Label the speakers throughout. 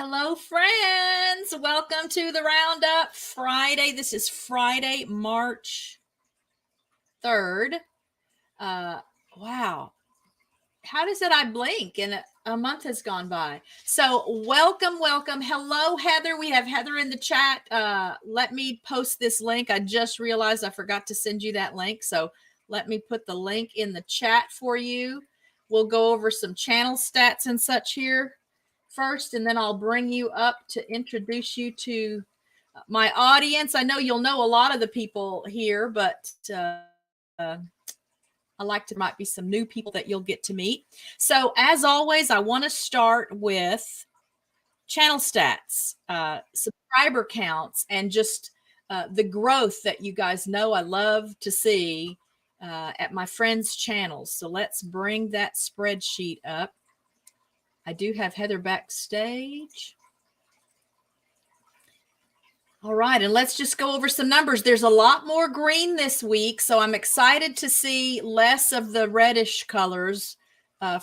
Speaker 1: Hello, friends. Welcome to the Roundup Friday. This is Friday, March 3rd. Wow. How does it? I blink and a month has gone by. So welcome. Hello, Heather. We have Heather in the chat. Let me post this link. I just realized I forgot to send you that link. So let me put the link in the chat for you. We'll go over some channel stats and such here first, and then I'll bring you up to introduce you to my audience. I know you'll know a lot of the people here, but I like to might be some new people that you'll get to meet. So as always, I want to start with channel stats, subscriber counts, and just the growth that you guys know I love to see at my friends' channels. So let's bring that spreadsheet up. I do have Heather backstage. All right, and let's just go over some numbers. There's a lot more green this week, so I'm excited to see less of the reddish colors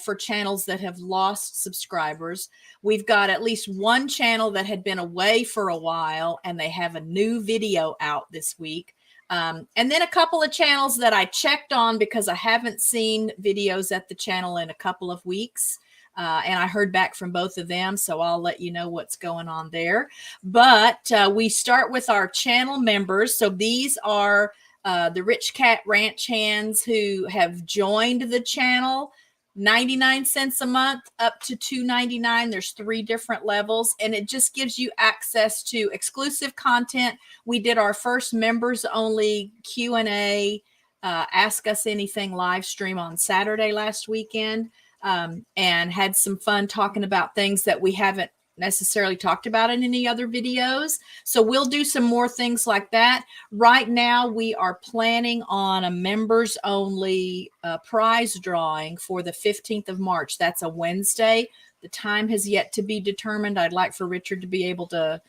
Speaker 1: for channels that have lost subscribers. We've got at least one channel that had been away for a while, and they have a new video out this week. And then a couple of channels that I checked on because I haven't seen videos at the channel in a couple of weeks. And I heard back from both of them, so I'll let you know what's going on there. But we start with our channel members. So these are the RichKatRanch hands who have joined the channel. 99 cents a month up to $2.99. There's 3 different levels, and it just gives you access to exclusive content. We did our first members only Q&A, Ask Us Anything live stream on Saturday last weekend. And had some fun talking about things that we haven't necessarily talked about in any other videos. So we'll do some more things like that. Right now, we are planning on a members only prize drawing for the 15th of March. That's a Wednesday. The time has yet to be determined. I'd like for Richard to be able to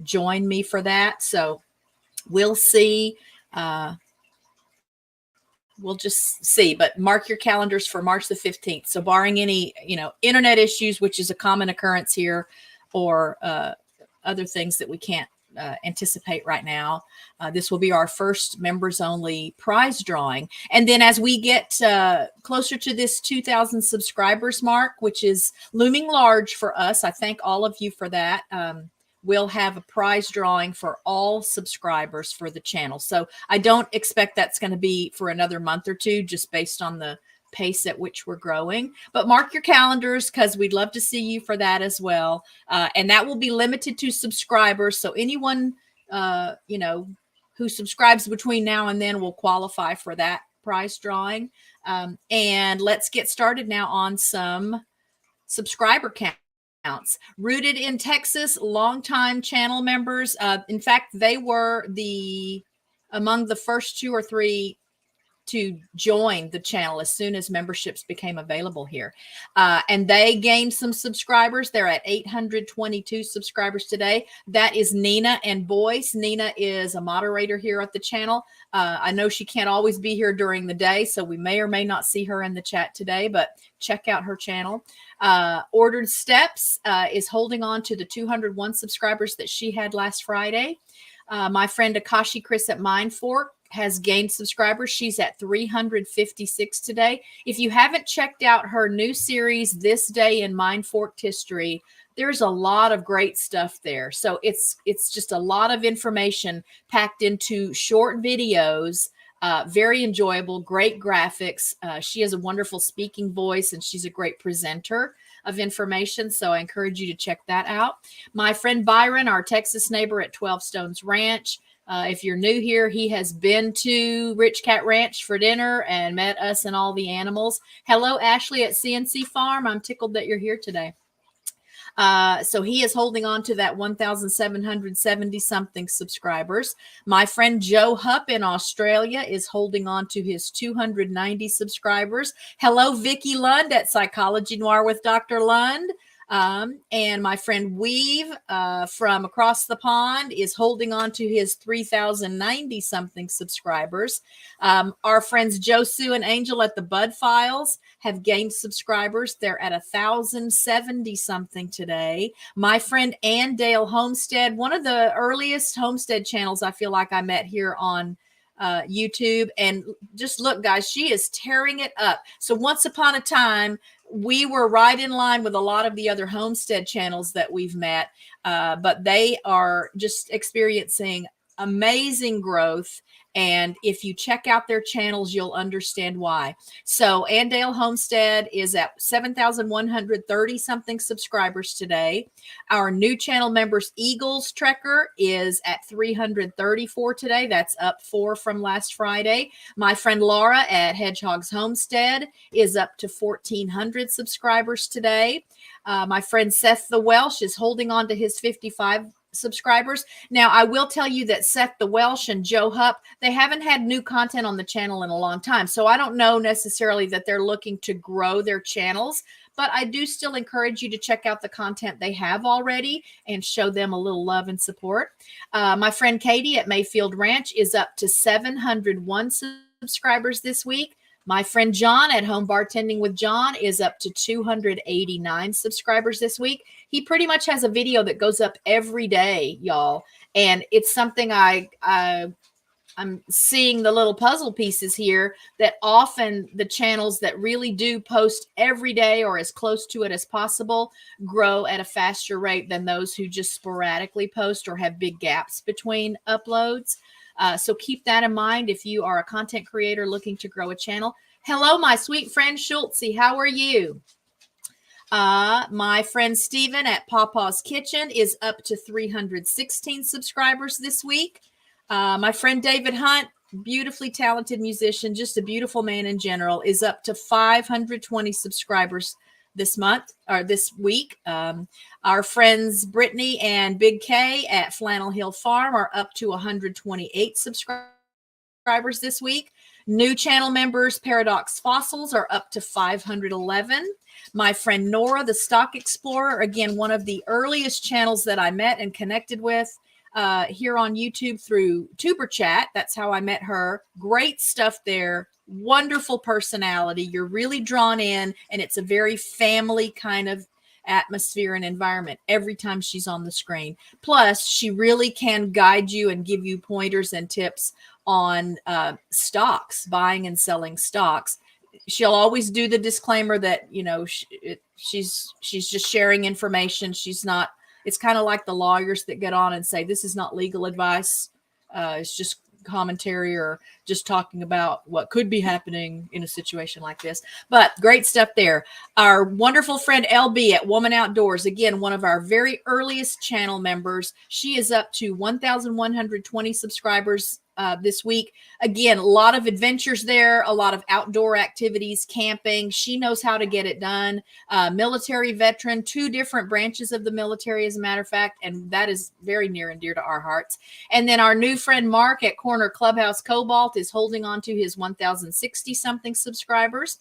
Speaker 1: join me for that. So we'll see. We'll just see, but mark your calendars for March the 15th. So barring any, internet issues, which is a common occurrence here, or other things that we can't anticipate right now, this will be our first members only prize drawing. And then as we get closer to this 2,000 subscribers mark, which is looming large for us, I thank all of you for that. We'll have a prize drawing for all subscribers for the channel. So I don't expect that's going to be for another month or two, just based on the pace at which we're growing. But mark your calendars, because we'd love to see you for that as well. And that will be limited to subscribers. So anyone, who subscribes between now and then will qualify for that prize drawing. And let's get started now on some subscriber counts. Rooted in Texas, longtime channel members. In fact, they were among the first 2 or 3 to join the channel as soon as memberships became available here. And they gained some subscribers. They're at 822 subscribers today. That is Nina and Boyce. Nina is a moderator here at the channel. I know she can't always be here during the day, so we may or may not see her in the chat today, but check out her channel. Ordered Steps is holding on to the 201 subscribers that she had last Friday. My friend Akashi Chris at Mindfork has gained subscribers. She's at 356 today. If you haven't checked out her new series, This Day in Mindforked History, there's a lot of great stuff there. So it's just a lot of information packed into short videos. Very enjoyable, great graphics. She has a wonderful speaking voice, and she's a great presenter of information. So I encourage you to check that out. My friend Byron, our Texas neighbor at 12 Stones Ranch. If you're new here, he has been to RichKatRanch for dinner and met us and all the animals. Hello, Ashley at CNC Farm. I'm tickled that you're here today. So he is holding on to that 1,770 something subscribers. My friend Joe Hupp in Australia is holding on to his 290 subscribers. Hello, Vicky Lund at Psychology Noir with Dr. Lund. And my friend Weave from across the pond is holding on to his 3,090 something subscribers. Our friends Joe, Sue, and Angel at the Bud Files have gained subscribers. They're at 1,070 something today. My friend Ann Dale Homestead, one of the earliest homestead channels I feel like I met here on YouTube. And just look, guys, she is tearing it up. So once upon a time, we were right in line with a lot of the other homestead channels that we've met, but they are just experiencing amazing growth. And if you check out their channels, you'll understand why. So Andale Homestead is at 7,130 something subscribers today. Our new channel members, Eagles Trekker, is at 334 today. That's up 4 from last Friday. My friend Laura at Hedgehog's Homestead is up to 1,400 subscribers today. My friend Seth the Welsh is holding on to his 55 subscribers. Now, I will tell you that Seth the Welsh and Joe Hupp, they haven't had new content on the channel in a long time. So I don't know necessarily that they're looking to grow their channels, but I do still encourage you to check out the content they have already and show them a little love and support. My friend Katie at Mayfield Ranch is up to 701 subscribers this week. My friend John at Home Bartending with John is up to 289 subscribers this week. He pretty much has a video that goes up every day, y'all. And it's something I'm seeing the little puzzle pieces here that often the channels that really do post every day or as close to it as possible grow at a faster rate than those who just sporadically post or have big gaps between uploads. So keep that in mind if you are a content creator looking to grow a channel. Hello, my sweet friend Schultzy. How are you? My friend Steven at Pawpaw's Kitchen is up to 316 subscribers this week. My friend David Hunt, beautifully talented musician, just a beautiful man in general, is up to 520 subscribers this month or this week. Our friends Brittany and Big K at Flannel Hill Farm are up to 128 subscribers this week. New channel members, Paradox Fossils, are up to 511. My friend Nora, the Stock Explorer, again, one of the earliest channels that I met and connected with here on YouTube through Tuber Chat. That's how I met her. Great stuff there. Wonderful personality. You're really drawn in, and it's a very family kind of atmosphere and environment every time she's on the screen. Plus, she really can guide you and give you pointers and tips on stocks, buying and selling stocks. She'll always do the disclaimer that, you know, she's just sharing information. She's not, it's kind of like the lawyers that get on and say, this is not legal advice. It's just commentary or just talking about what could be happening in a situation like this. But great stuff there. Our wonderful friend LB at Woman Outdoors, again, one of our very earliest channel members. She is up to 1,120 subscribers this week. Again, a lot of adventures there, a lot of outdoor activities, camping. She knows how to get it done. Military veteran, 2 different branches of the military, as a matter of fact, and that is very near and dear to our hearts. And then our new friend Mark at Corner Clubhouse Cobalt is holding on to his 1,060 something subscribers.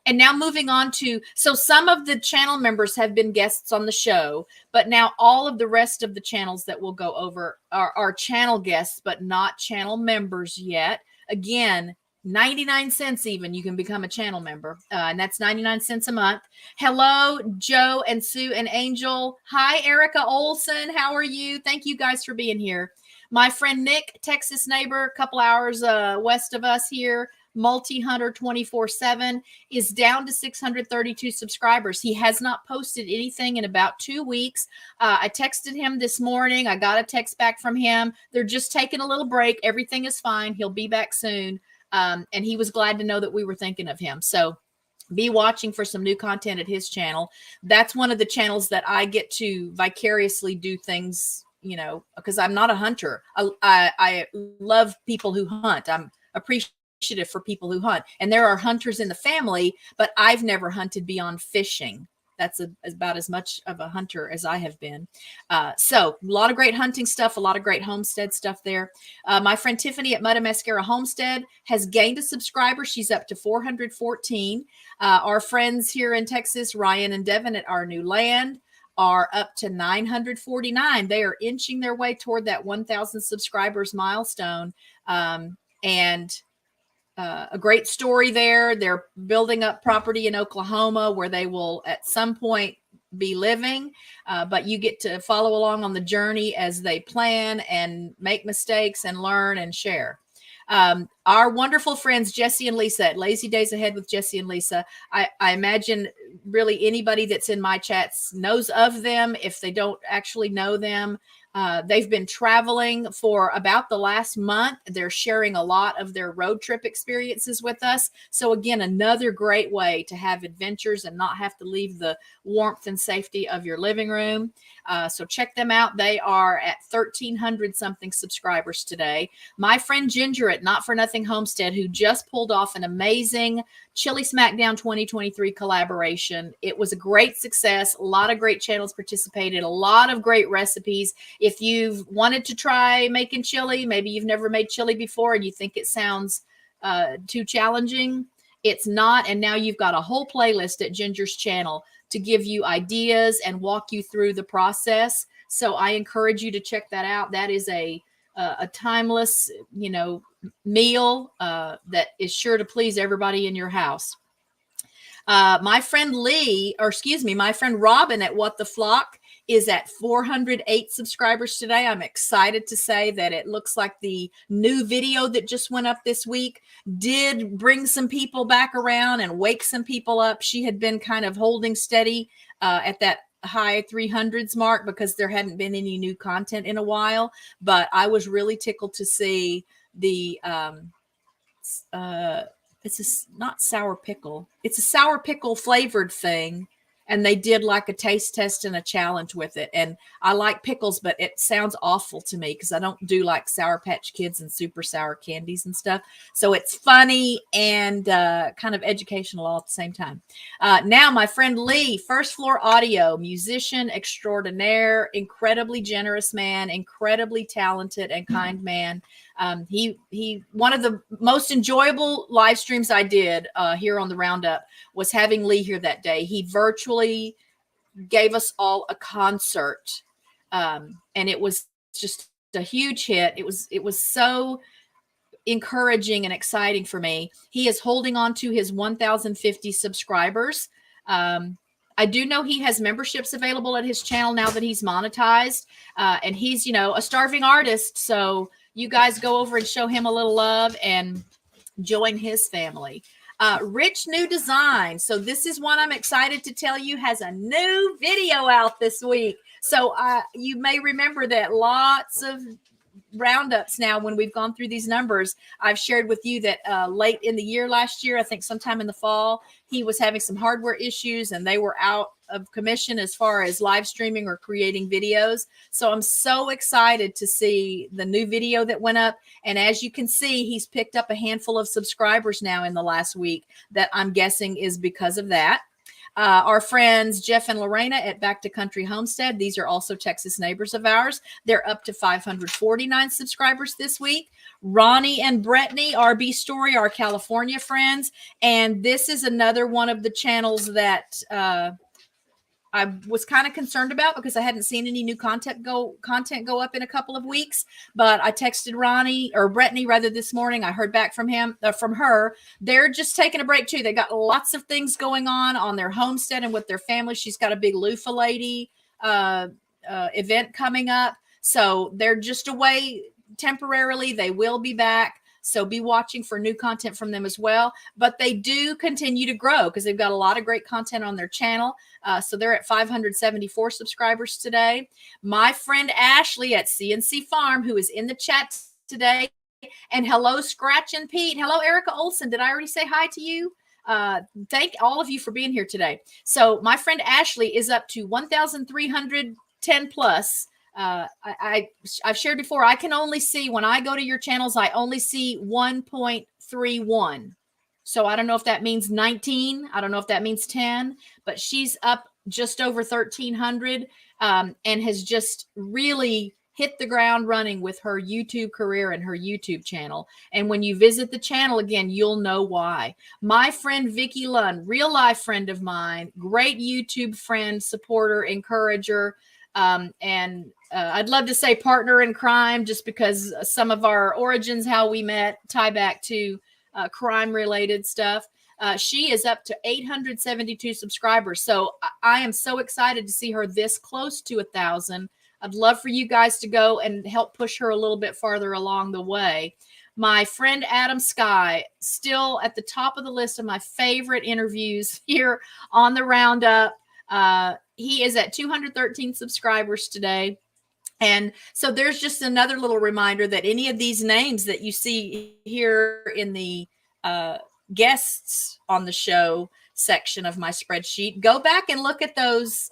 Speaker 1: And now moving on to, so some of the channel members have been guests on the show, but now all of the rest of the channels that we'll go over are channel guests, but not channel members yet. Again, 99 cents even, you can become a channel member. And that's 99 cents a month. Hello, Joe and Sue and Angel. Hi, Erica Olson. How are you? Thank you guys for being here. My friend Nick, Texas neighbor, a couple hours west of us here, multi-hunter 24/7, is down to 632 subscribers. He has not posted anything in about 2 weeks. I texted him this morning. I got a text back from him. They're just taking a little break. Everything is fine. He'll be back soon. And he was glad to know that we were thinking of him. So be watching for some new content at his channel. That's one of the channels that I get to vicariously do things, you know, because I'm not a hunter. I love people who hunt. I'm appreciative for people who hunt, and there are hunters in the family, but I've never hunted beyond fishing. That's about as much of a hunter as I have been. So a lot of great hunting stuff, a lot of great homestead stuff there. My friend Tiffany at Mudda Mascara Homestead has gained a subscriber. She's up to 414. Our friends here in Texas, Ryan and Devin at Our New Land. are up to 949. They are inching their way toward that 1,000 subscribers milestone. And a great story there. They're building up property in Oklahoma where they will at some point be living, but you get to follow along on the journey as they plan and make mistakes and learn and share. Our wonderful friends, Jesse and Lisa at Lazy Days Ahead with Jesse and Lisa. I imagine really anybody that's in my chats knows of them. If they don't actually know them, they've been traveling for about the last month. They're sharing a lot of their road trip experiences with us. So again, another great way to have adventures and not have to leave the warmth and safety of your living room. So check them out. They are at 1,300 something subscribers today. My friend Ginger at Not For Nothing Homestead, who just pulled off an amazing Chili Smackdown 2023 collaboration. It was a great success. A lot of great channels participated, a lot of great recipes. If you've wanted to try making chili, maybe you've never made chili before and you think it sounds too challenging, it's not. And now you've got a whole playlist at Ginger's channel to give you ideas and walk you through the process. So I encourage you to check that out. That is a timeless, meal that is sure to please everybody in your house. My friend Robin at What the Flock is at 408 subscribers today. I'm excited to say that it looks like the new video that just went up this week did bring some people back around and wake some people up. She had been kind of holding steady at that high 300s mark because there hadn't been any new content in a while. But I was really tickled to see the not sour pickle. It's a sour pickle flavored thing. And they did like a taste test and a challenge with it. And I like pickles, but it sounds awful to me because I don't do like Sour Patch Kids and super sour candies and stuff. So it's funny and kind of educational all at the same time. Now, my friend Lee, First Floor Audio, musician extraordinaire, incredibly generous man, incredibly talented and kind man. He one of the most enjoyable live streams I did here on the Roundup was having Lee here that day. He virtually gave us all a concert, and it was just a huge hit. It was so encouraging and exciting for me. He is holding on to his 1,050 subscribers. I do know he has memberships available at his channel now that he's monetized, and he's a starving artist. So you guys go over and show him a little love and join his family. Rich New Design. So this is one I'm excited to tell you has a new video out this week. So you may remember that lots of roundups now, when we've gone through these numbers, I've shared with you that late in the year last year, I think sometime in the fall, he was having some hardware issues and they were out of commission as far as live streaming or creating videos. So I'm so excited to see the new video that went up. And as you can see, he's picked up a handful of subscribers now in the last week that I'm guessing is because of that. Our friends Jeff and Lorena at Back to Country Homestead, these are also Texas neighbors of ours. They're up to 549 subscribers this week. Ronnie and Brittany, RB Story, our California friends. And this is another one of the channels that I was kind of concerned about because I hadn't seen any new content go up in a couple of weeks. But I texted Ronnie or Brittany rather this morning. I heard back from her. They're just taking a break too. They got lots of things going on their homestead and with their family. She's got a big loofah lady event coming up, so they're just away temporarily. They will be back. So be watching for new content from them as well. But they do continue to grow because they've got a lot of great content on their channel. So they're at 574 subscribers today. My friend Ashley at CNC Farm, who is in the chat today. And hello, Scratch and Pete. Hello, Erica Olson. Did I already say hi to you? Thank all of you for being here today. So my friend Ashley is up to 1,310 plus. I've shared before, I can only see when I go to your channels, I only see 1.31. So I don't know if that means 19. I don't know if that means 10, but she's up just over 1,300 and has just really hit the ground running with her YouTube career and her YouTube channel. And when you visit the channel again, you'll know why. My friend Vicky Lunn, real life friend of mine, great YouTube friend, supporter, encourager, and I'd love to say partner in crime, just because some of our origins, how we met, tie back to crime related stuff. She is up to 872 subscribers. So I am so excited to see her this close to 1,000. I'd love for you guys to go and help push her a little bit farther along the way. My friend Adam Sky, still at the top of the list of my favorite interviews here on the Roundup. He is at 213 subscribers today. And so there's just another little reminder that any of these names that you see here in the guests on the show section of my spreadsheet, go back and look at those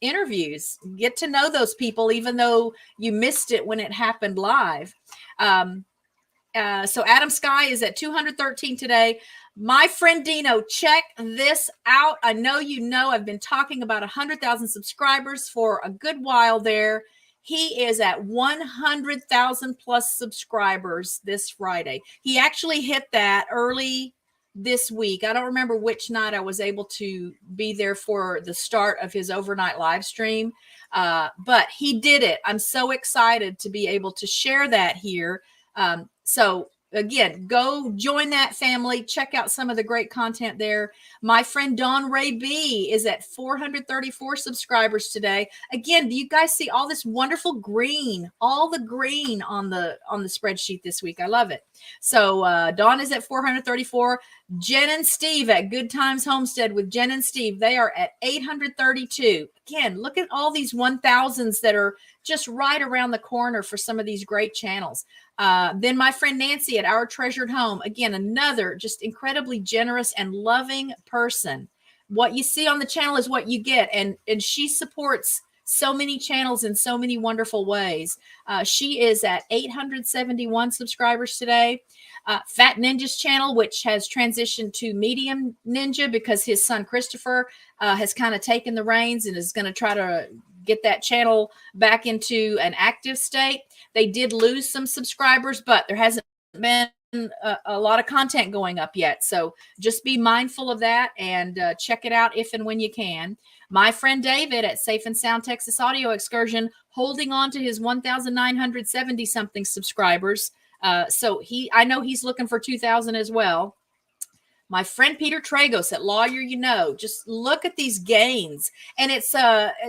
Speaker 1: interviews. Get to know those people, even though you missed it when it happened live. So Adam Sky is at 213 today. My friend Dino, check this out. I know I've been talking about 100,000 subscribers for a good while there. He is at 100,000 plus subscribers this Friday. He actually hit that early this week. I don't remember which night I was able to be there for the start of his overnight live stream, but he did it. I'm so excited to be able to share that here. So again, go join that family. Check out some of the great content there. My friend Dawn Ray B is at 434 subscribers today. Again, do you guys see all this wonderful green, all the green on the spreadsheet this week? I love it. So Dawn is at 434. Jen and Steve at Good Times Homestead with Jen and Steve, they are at 832. Again, look at all these 1,000s that are just right around the corner for some of these great channels. Then my friend Nancy at Our Treasured Home, again, another just incredibly generous and loving person. What you see on the channel is what you get, and she supports so many channels in so many wonderful ways. She is at 871 subscribers today. Fat Ninja's channel, which has transitioned to Medium Ninja because his son Christopher has kind of taken the reins and is going to try to get that channel back into an active state. They did lose some subscribers, but there hasn't been a lot of content going up yet. So just be mindful of that and check it out if and when you can. My friend David at Safe and Sound Texas Audio Excursion, holding on to his 1,970 something subscribers. So I know he's looking for 2,000 as well. My friend Peter Tragos at Lawyer You Know, just look at these gains. And it's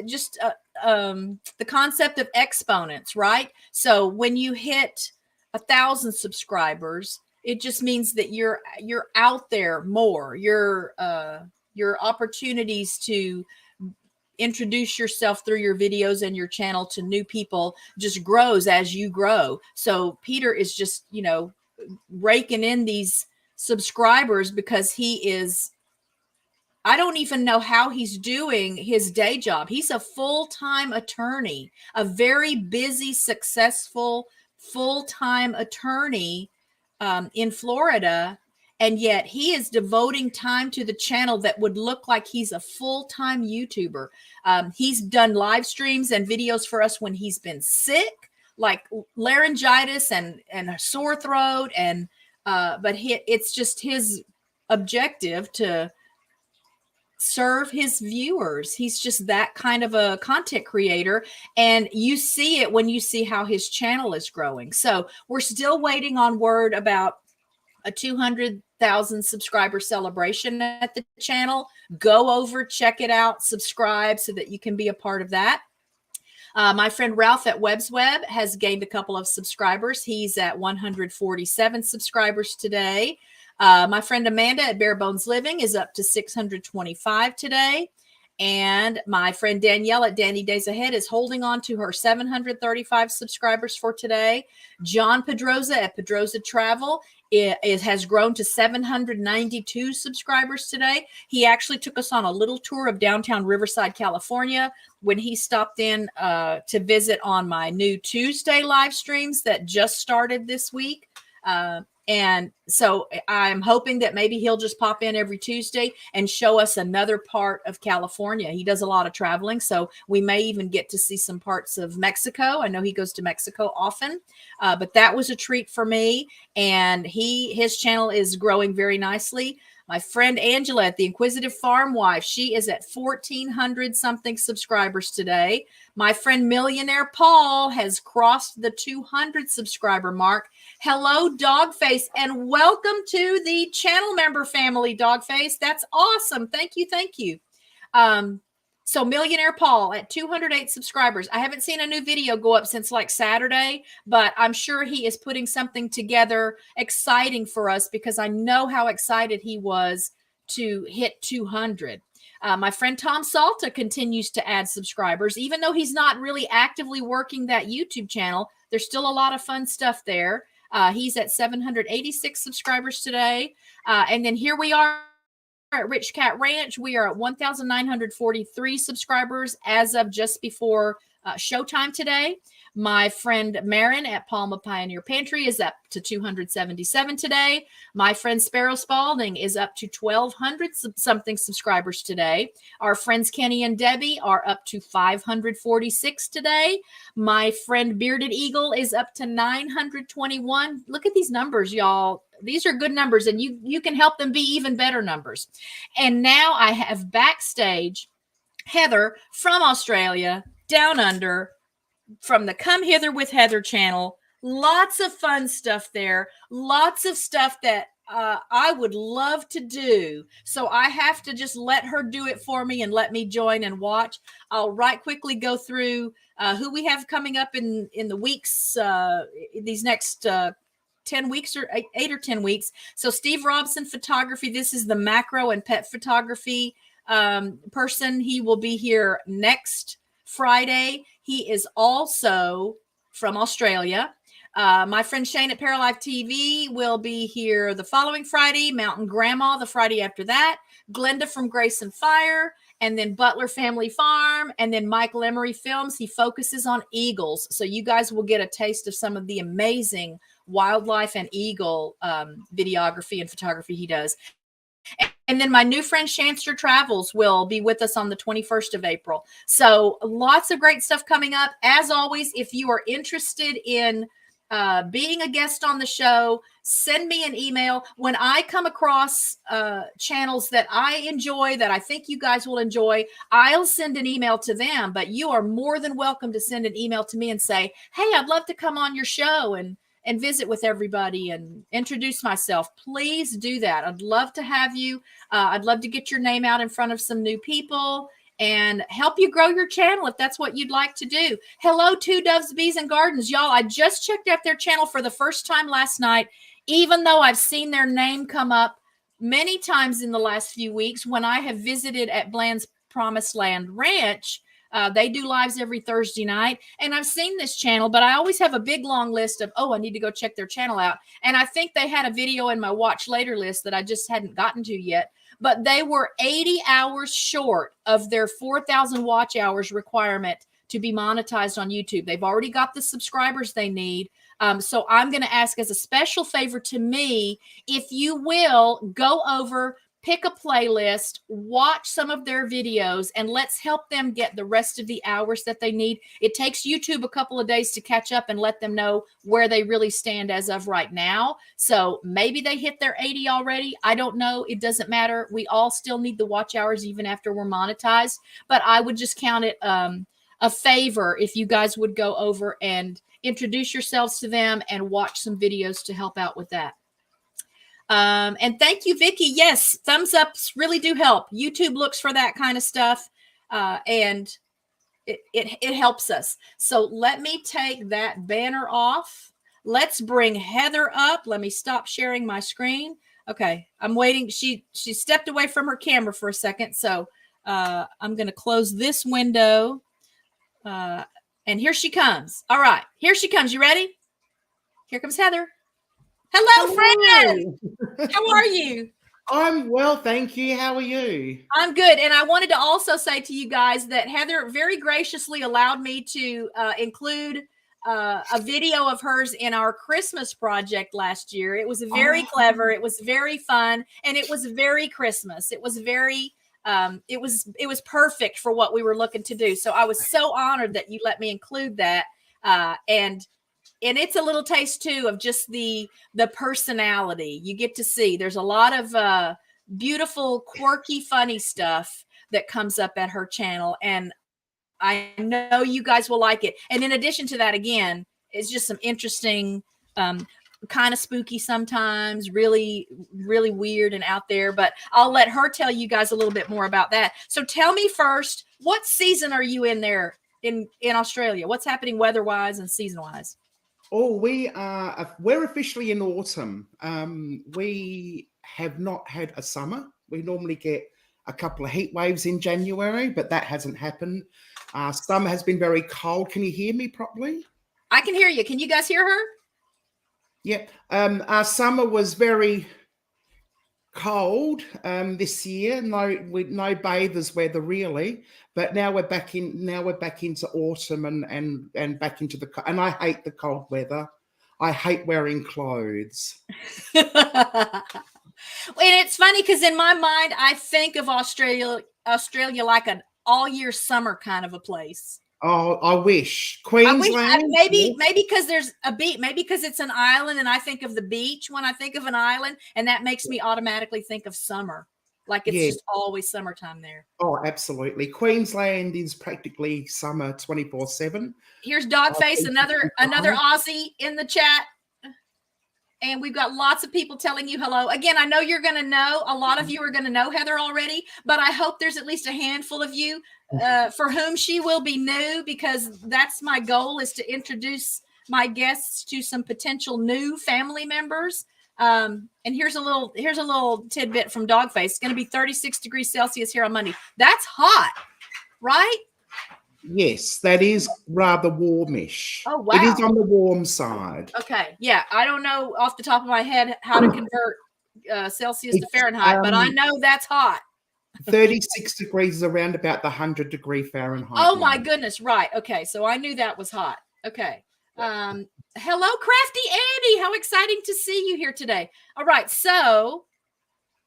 Speaker 1: just the concept of exponents, right? So when you hit 1,000 subscribers, it just means that you're out there more. Your opportunities to introduce yourself through your videos and your channel to new people just grows as you grow. So Peter is just, raking in these subscribers because he is, I don't even know how he's doing his day job. He's a full-time attorney, a very busy, successful full-time attorney in Florida. And yet he is devoting time to the channel that would look like he's a full-time YouTuber. He's done live streams and videos for us when he's been sick, like laryngitis and a sore throat. And but it's just his objective to serve his viewers. He's just that kind of a content creator. And you see it when you see how his channel is growing. So we're still waiting on word about a 200,000 subscriber celebration at the channel. Go over, check it out, subscribe so that you can be a part of that. My friend Ralph at WebsWeb has gained a couple of subscribers. He's at 147 subscribers today. My friend Amanda at Bare Bones Living is up to 625 today. And my friend Danielle at Danny Days Ahead is holding on to her 735 subscribers for today. John Pedroza at Pedroza Travel has grown to 792 subscribers today. He actually took us on a little tour of downtown Riverside, California, when he stopped in to visit on my new Tuesday live streams that just started this week. And And so I'm hoping that maybe he'll just pop in every Tuesday and show us another part of California. He does a lot of traveling, so we may even get to see some parts of Mexico. I know he goes to Mexico often, but that was a treat for me. And his channel is growing very nicely. My friend Angela at the Inquisitive Farm Wife, she is at 1,400 something subscribers today. My friend Millionaire Paul has crossed the 200 subscriber mark. Hello, Dogface, and welcome to the channel member family, Dogface. That's awesome. Thank you. Thank you. So Millionaire Paul at 208 subscribers. I haven't seen a new video go up since like Saturday, but I'm sure he is putting something together exciting for us because I know how excited he was to hit 200. My friend Tom Salta continues to add subscribers, even though he's not really actively working that YouTube channel. There's still a lot of fun stuff there. He's at 786 subscribers today. And then here we are at RichKatRanch. We are at 1,943 subscribers as of just before showtime today. My friend Marin at Palma Pioneer Pantry is up to 277 today. My friend Sparrow Spalding is up to 1,200 something subscribers today. Our friends Kenny and Debbie are up to 546 today. My friend Bearded Eagle is up to 921. Look at these numbers, y'all. These are good numbers, and you can help them be even better numbers. And now I have backstage Heather from Australia, down under, from the Come Hither with Heather channel. Lots of fun stuff there. Lots of stuff that I would love to do. So I have to just let her do it for me and let me join and watch. I'll right quickly go through who we have coming up in the weeks, these next 10 weeks or 8 or 10 weeks. So Steve Robson Photography. This is the macro and pet photography person. He will be here next Friday. He is also from Australia. My friend Shane at Paralife TV will be here the following Friday. Mountain Grandma the Friday after that. Glenda from Grace and Fire. And then Butler Family Farm. And then Michael Emery Films. He focuses on eagles. So you guys will get a taste of some of the amazing wildlife and eagle videography and photography he does. And then my new friend Shanster Travels will be with us on the 21st of April. So lots of great stuff coming up. As always, if you are interested in being a guest on the show, send me an email. When I come across channels that I enjoy, that I think you guys will enjoy, I'll send an email to them. But you are more than welcome to send an email to me and say, hey, I'd love to come on your show and visit with everybody and introduce myself. Please do that. I'd love to have you. I'd love to get your name out in front of some new people and help you grow your channel if that's what you'd like to do. Hello, Two Doves, Bees, and Gardens. Y'all, I just checked out their channel for the first time last night, even though I've seen their name come up many times in the last few weeks when I have visited at Bland's Promised Land Ranch. They do lives every Thursday night. And I've seen this channel, but I always have a big, long list of, oh, I need to go check their channel out. And I think they had a video in my watch later list that I just hadn't gotten to yet. But they were 80 hours short of their 4,000 watch hours requirement to be monetized on YouTube. They've already got the subscribers they need. So I'm going to ask as a special favor to me, if you will go over, pick a playlist, watch some of their videos, and let's help them get the rest of the hours that they need. It takes YouTube a couple of days to catch up and let them know where they really stand as of right now. So maybe they hit their 80 already. I don't know. It doesn't matter. We all still need the watch hours even after we're monetized. But I would just count it a favor if you guys would go over and introduce yourselves to them and watch some videos to help out with that. And thank you, Vicky. Yes, thumbs ups really do help. YouTube looks for that kind of stuff, and it helps us. So let me take that banner off. Let's bring Heather up. Let me stop sharing my screen. Okay, I'm waiting. She stepped away from her camera for a second, so I'm going to close this window. And here she comes. All right, here she comes. You ready? Here comes Heather. Hello, friend. How are you?
Speaker 2: I'm well, thank you. How are you?
Speaker 1: I'm good. And I wanted to also say to you guys that Heather very graciously allowed me to include a video of hers in our Christmas project last year. It was very clever. It was very fun, and it was very Christmas. It was very it was perfect for what we were looking to do. So I was so honored that you let me include that. And it's a little taste too of just the personality you get to see. There's a lot of beautiful, quirky, funny stuff that comes up at her channel, and I know you guys will like it. And in addition to that, again, it's just some interesting, kind of spooky sometimes, really, really weird and out there. But I'll let her tell you guys a little bit more about that. So tell me first, what season are you in there in Australia? What's happening weather-wise and season-wise?
Speaker 2: Oh, we're officially in autumn. We have not had a summer. We normally get a couple of heat waves in January, but that hasn't happened. Summer has been very cold. Can you hear me properly?
Speaker 1: I can hear you. Can you guys hear her?
Speaker 2: Yeah. Our summer was very cold this year. No bathers weather really. But now we're back into autumn and back into and I hate the cold weather. I hate wearing clothes.
Speaker 1: And it's funny because in my mind, I think of Australia like an all-year summer kind of a place.
Speaker 2: Oh, I wish. Queensland.
Speaker 1: Maybe because there's a beach. Maybe because it's an island, and I think of the beach when I think of an island, and that makes me automatically think of summer. Like it's just always summertime there.
Speaker 2: Oh, absolutely. Queensland is practically summer 24/7.
Speaker 1: Here's Dogface, another Aussie in the chat. And we've got lots of people telling you hello. Again, I know you're going to know. A lot of you are going to know Heather already, but I hope there's at least a handful of you for whom she will be new, because that's my goal, is to introduce my guests to some potential new family members. And here's a little tidbit from Dogface. It's going to be 36 degrees Celsius here on Monday. That's hot, right?
Speaker 2: Yes, that is rather warmish.
Speaker 1: Oh, wow.
Speaker 2: It is on the warm side.
Speaker 1: Okay. Yeah. I don't know off the top of my head how to convert Celsius to Fahrenheit, but I know that's hot.
Speaker 2: 36 degrees is around about the 100-degree Fahrenheit.
Speaker 1: Oh, my goodness. Right. Okay. So I knew that was hot. Okay. Hello, Crafty Andy. How exciting to see you here today. All right. So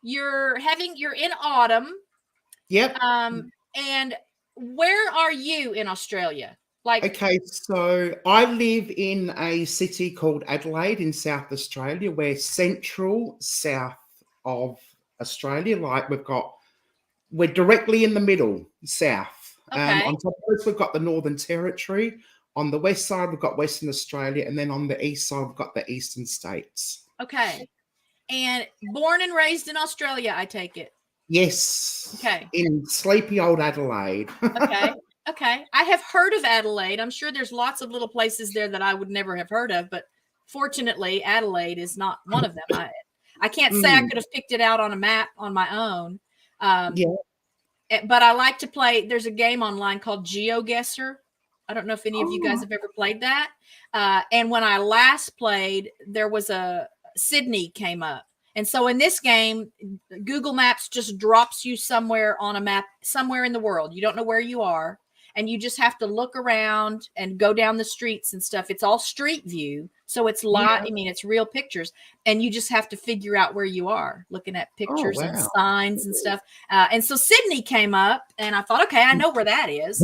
Speaker 1: you're in autumn.
Speaker 2: Yep.
Speaker 1: And where are you in Australia?
Speaker 2: Okay, so I live in a city called Adelaide in South Australia. We're central south of Australia. We're directly in the middle, south.
Speaker 1: Okay.
Speaker 2: On top of us, we've got the Northern Territory. On the west side, we've got Western Australia. And then on the east side, we've got the eastern states.
Speaker 1: Okay. And born and raised in Australia, I take it.
Speaker 2: Yes.
Speaker 1: Okay.
Speaker 2: In sleepy old Adelaide.
Speaker 1: Okay. Okay. I have heard of Adelaide. I'm sure there's lots of little places there that I would never have heard of, but fortunately, Adelaide is not one of them. I can't say I could have picked it out on a map on my own. But I like to play. There's a game online called GeoGuessr. I don't know if any of you guys have ever played that. And when I last played, there was Sydney came up. And so in this game, Google Maps just drops you somewhere on a map, somewhere in the world. You don't know where you are. And you just have to look around and go down the streets and stuff. It's all street view. So it's it's real pictures. And you just have to figure out where you are, looking at pictures and signs and stuff. And so Sydney came up, and I thought, okay, I know where that is.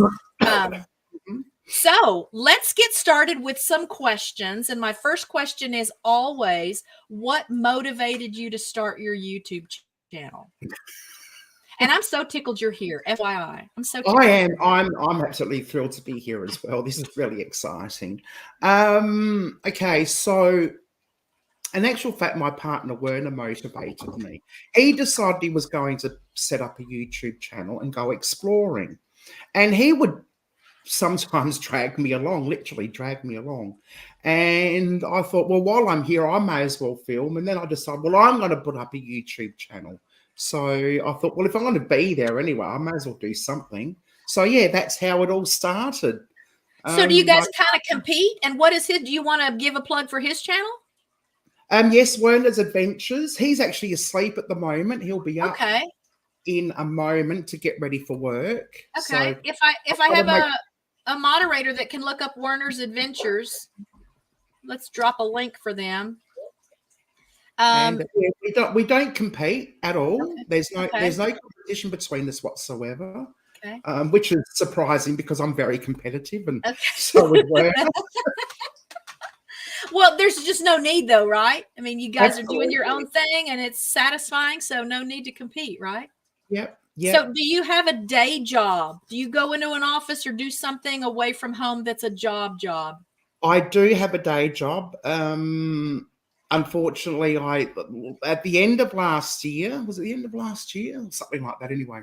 Speaker 1: So let's get started with some questions. And my first question is always, what motivated you to start your YouTube channel? And I'm so tickled you're here, FYI. I'm so tickled.
Speaker 2: I am. I'm absolutely thrilled to be here as well. This is really exciting. Okay, so in actual fact, my partner Werner motivated me. He decided he was going to set up a YouTube channel and go exploring. And he would sometimes literally drag me along. And I thought, well, while I'm here, I may as well film. And then I decided, well, I'm going to put up a YouTube channel. So I thought, well, if I'm going to be there anyway, I may as well do something. So yeah, that's how it all started.
Speaker 1: So do you guys kind of compete? And what is do you want to give a plug for his channel?
Speaker 2: Yes, Werner's Adventures. He's actually asleep at the moment. He'll be up in a moment to get ready for work.
Speaker 1: Okay.
Speaker 2: So
Speaker 1: if I have a moderator that can look up Werner's Adventures. Let's drop a link for them.
Speaker 2: And we don't compete at all.
Speaker 1: Okay.
Speaker 2: There's no competition between us whatsoever.
Speaker 1: Okay.
Speaker 2: Which is surprising because I'm very competitive, and
Speaker 1: Okay.
Speaker 2: so is Werner.
Speaker 1: Well, there's just no need, though, right? I mean, you guys
Speaker 2: Absolutely.
Speaker 1: are doing your own thing, and it's satisfying, so no need to compete, right?
Speaker 2: Yep.
Speaker 1: So, do you have a day job? Do you go into an office or do something away from home that's a job?
Speaker 2: I do have a day job. Unfortunately, at the end of last year, was it the end of last year? Something like that anyway.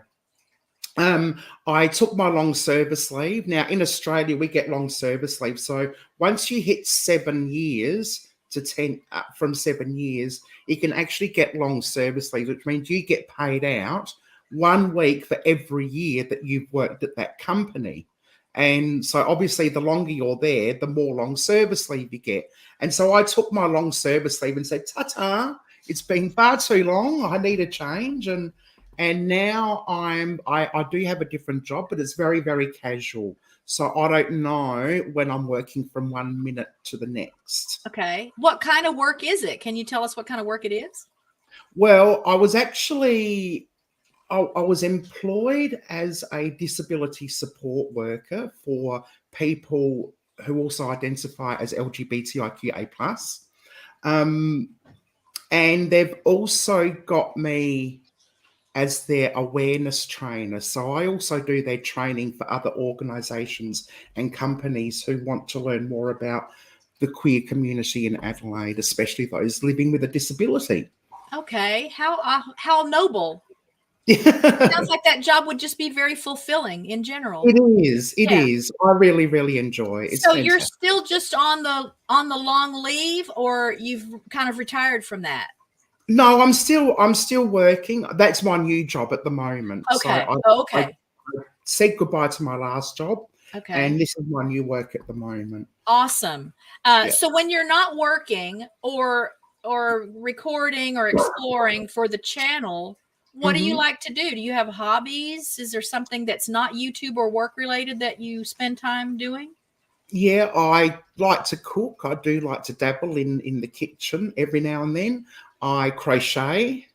Speaker 2: I took my long service leave. Now, in Australia, we get long service leave. So once you hit 7 years to 10, from 7 years, you can actually get long service leave, which means you get paid out 1 week for every year that you've worked at that company. And so obviously the longer you're there, the more long service leave you get. And so I took my long service leave and said, ta-ta, it's been far too long. I need a change. And now I do have a different job, but it's very, very casual. So I don't know when I'm working from 1 minute to the next.
Speaker 1: Okay. What kind of work is it? Can you tell us what kind of work it is?
Speaker 2: Well, I was employed as a disability support worker for people who also identify as LGBTIQA+. And they've also got me as their awareness trainer. So I also do their training for other organisations and companies who want to learn more about the queer community in Adelaide, especially those living with a disability.
Speaker 1: Okay. How noble. Sounds like that job would just be very fulfilling in general.
Speaker 2: It is. It is. I really, really enjoy it. It's
Speaker 1: so
Speaker 2: fantastic.
Speaker 1: You're still just on the long leave, or you've kind of retired from that?
Speaker 2: No, I'm still working. That's my new job at the moment.
Speaker 1: Okay.
Speaker 2: So I said goodbye to my last job.
Speaker 1: Okay.
Speaker 2: And this is my new work at the moment.
Speaker 1: Awesome. So when you're not working or recording or exploring for the channel, what do you like to do? Do you have hobbies? Is there something that's not YouTube or work related that you spend time doing?
Speaker 2: Yeah, I like to cook. I do like to dabble in the kitchen every now and then. I crochet,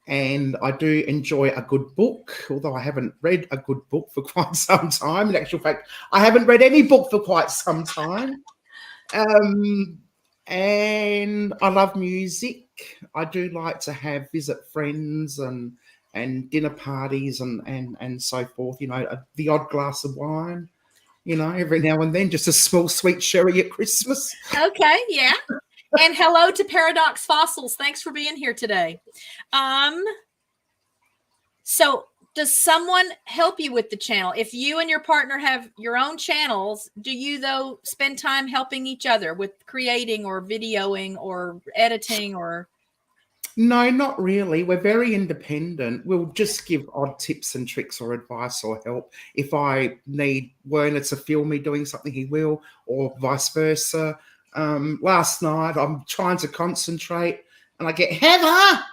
Speaker 2: and I do enjoy a good book, although I haven't read a good book for quite some time. In actual fact, I haven't read any book for quite some time. And I love music. I do like to visit friends and dinner parties and so forth, you know, the odd glass of wine, you know, every now and then, just a small sweet sherry at Christmas.
Speaker 1: Okay, yeah. And hello to Paradox Fossils. Thanks for being here today. So does someone help you with the channel? If you and your partner have your own channels, do you, though, spend time helping each other with creating or videoing or editing or...
Speaker 2: No, not really. We're very independent. We'll just give odd tips and tricks or advice or help. If I need Werner to film me doing something, he will, or vice versa. Last night, I'm trying to concentrate, and I get, Heather,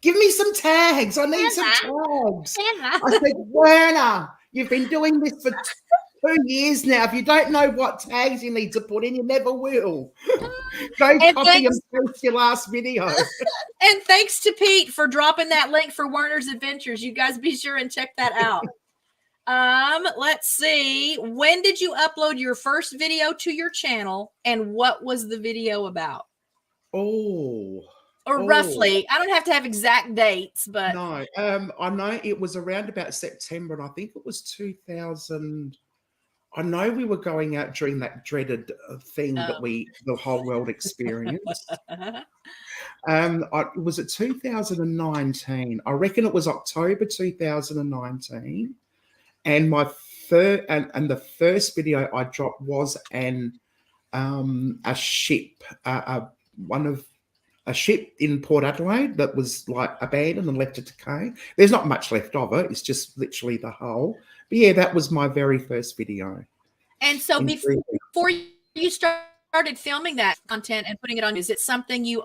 Speaker 2: give me some tags. I need some tags. I said, Werner, you've been doing this for 2 years now. If you don't know what tags you need to put in, you never will. Go copy and paste your last video.
Speaker 1: And thanks to Pete for dropping that link for Werner's Adventures. You guys be sure and check that out. Let's see. When did you upload your first video to your channel, and what was the video about? Roughly. I don't have to have exact dates, but
Speaker 2: no. I know it was around about September, and I think it was 2000. I know we were going out during that dreaded thing that the whole world experienced. Was it 2019? I reckon it was October 2019. And my the first video I dropped was a ship, a ship in Port Adelaide that was like abandoned and left to decay. There's not much left of it. It's just literally the hull. But yeah, that was my very first video.
Speaker 1: And so before you started filming that content and putting it on, is it something you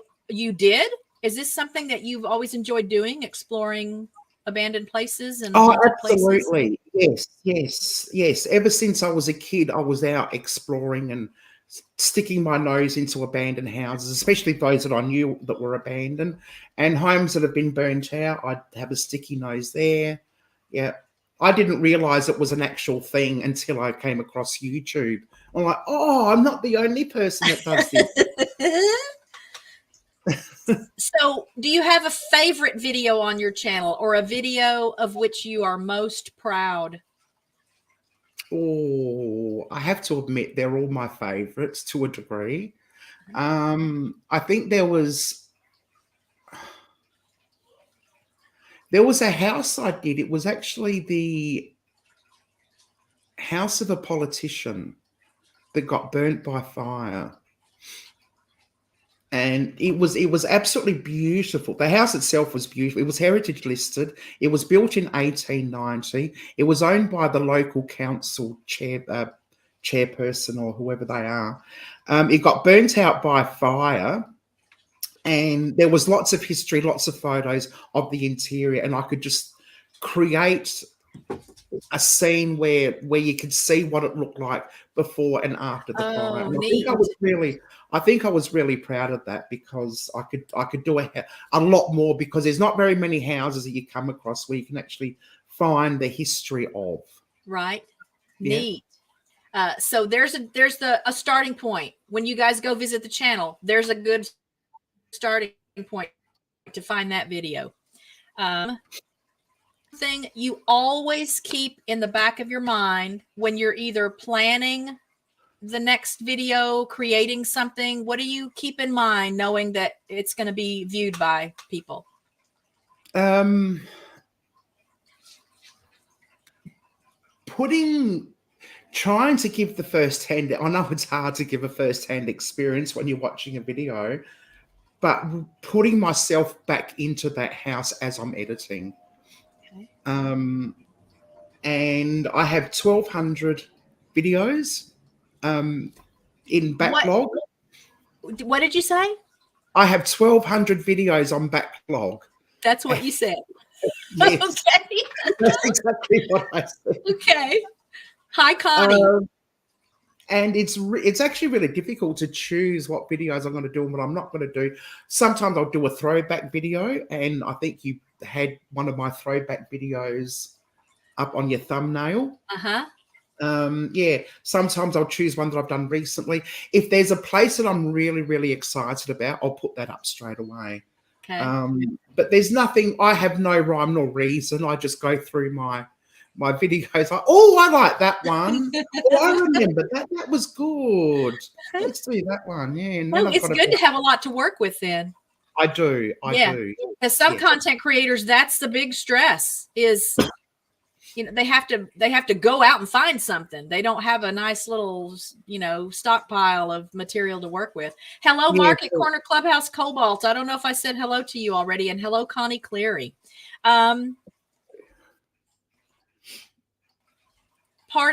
Speaker 1: did? Is this something that you've always enjoyed doing, exploring abandoned places and
Speaker 2: absolutely.
Speaker 1: places?
Speaker 2: Yes. Ever since I was a kid, I was out exploring and sticking my nose into abandoned houses, especially those that I knew that were abandoned, and homes that have been burnt out. I'd have a sticky nose there. Yeah. I didn't realize it was an actual thing until I came across YouTube. I'm like, oh, I'm not the only person that does this.
Speaker 1: So, do you have a favorite video on your channel or a video of which you are most proud?
Speaker 2: Oh, I have to admit they're all my favorites to a degree. I think there was a house I did. It was actually the house of a politician that got burnt by fire. And it was absolutely beautiful. The house itself was beautiful. It was heritage listed. It was built in 1890. It was owned by the local council chairperson or whoever they are. It got burnt out by fire, and there was lots of history, lots of photos of the interior, and I could just create a scene where you could see what it looked like before and after the fire. And I think I was really proud of that, because I could do a lot more, because there's not very many houses that you come across where you can actually find the history of.
Speaker 1: Right.
Speaker 2: Yeah.
Speaker 1: Neat. So there's a starting point. When you guys go visit the channel, there's a good starting point to find that video. Thing you always keep in the back of your mind when you're either planning the next video, creating something, what do you keep in mind knowing that it's going to be viewed by people?
Speaker 2: Trying to give the first-hand, I know it's hard to give a first-hand experience when you're watching a video, but putting myself back into that house as I'm editing.
Speaker 1: Okay.
Speaker 2: And I have 1,200 videos in backlog.
Speaker 1: What did you say?
Speaker 2: I have 1,200 videos on backlog.
Speaker 1: That's what you said.
Speaker 2: Yes.
Speaker 1: Okay.
Speaker 2: That's exactly what I said.
Speaker 1: Okay. Hi, Connie.
Speaker 2: And it's actually really difficult to choose what videos I'm going to do and what I'm not going to do. Sometimes I'll do a throwback video, and I think you had one of my throwback videos up on your thumbnail. Yeah, sometimes I'll choose one that I've done recently. If there's a place that I'm really, really excited about, I'll put that up straight away.
Speaker 1: Okay.
Speaker 2: But there's nothing, I have no rhyme nor reason. I just go through my videos like, oh, I like that one. Oh, I remember that. That was good. Let's do that one. Yeah. And
Speaker 1: well, it's good to have a lot to work with then.
Speaker 2: I do. I do.
Speaker 1: Because some content creators, that's the big stress is, they have to go out and find something. They don't have a nice little, stockpile of material to work with. Hello, Market Corner Clubhouse Cobalt. I don't know if I said hello to you already. And hello, Connie Cleary. Part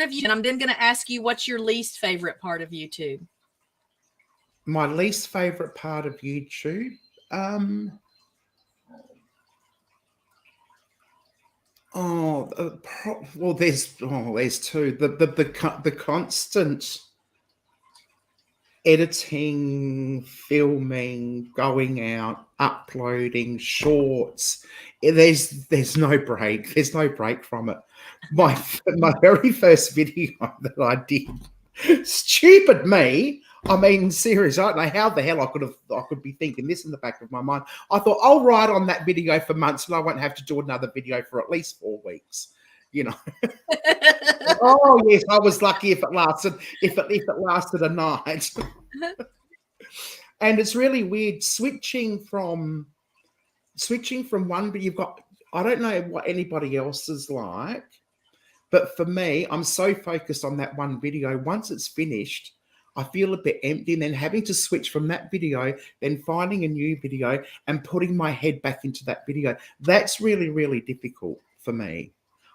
Speaker 1: of you, and I'm then going to ask you, what's your least favorite part of YouTube?
Speaker 2: My least favorite part of YouTube? Well, there's two. The constant editing, filming, going out, uploading shorts. There's no break. There's no break from it. My very first video that I did, stupid me. I mean, seriously, I don't know how the hell I could be thinking this in the back of my mind. I thought I'll write on that video for months and I won't have to do another video for at least 4 weeks. Oh yes, I was lucky if it lasted a night. And it's really weird switching from one, but you've got, I don't know what anybody else is like, but for me, I'm so focused on that one video. Once it's finished, I feel a bit empty, and then having to switch from that video, then finding a new video and putting my head back into that video. That's really, really difficult for me.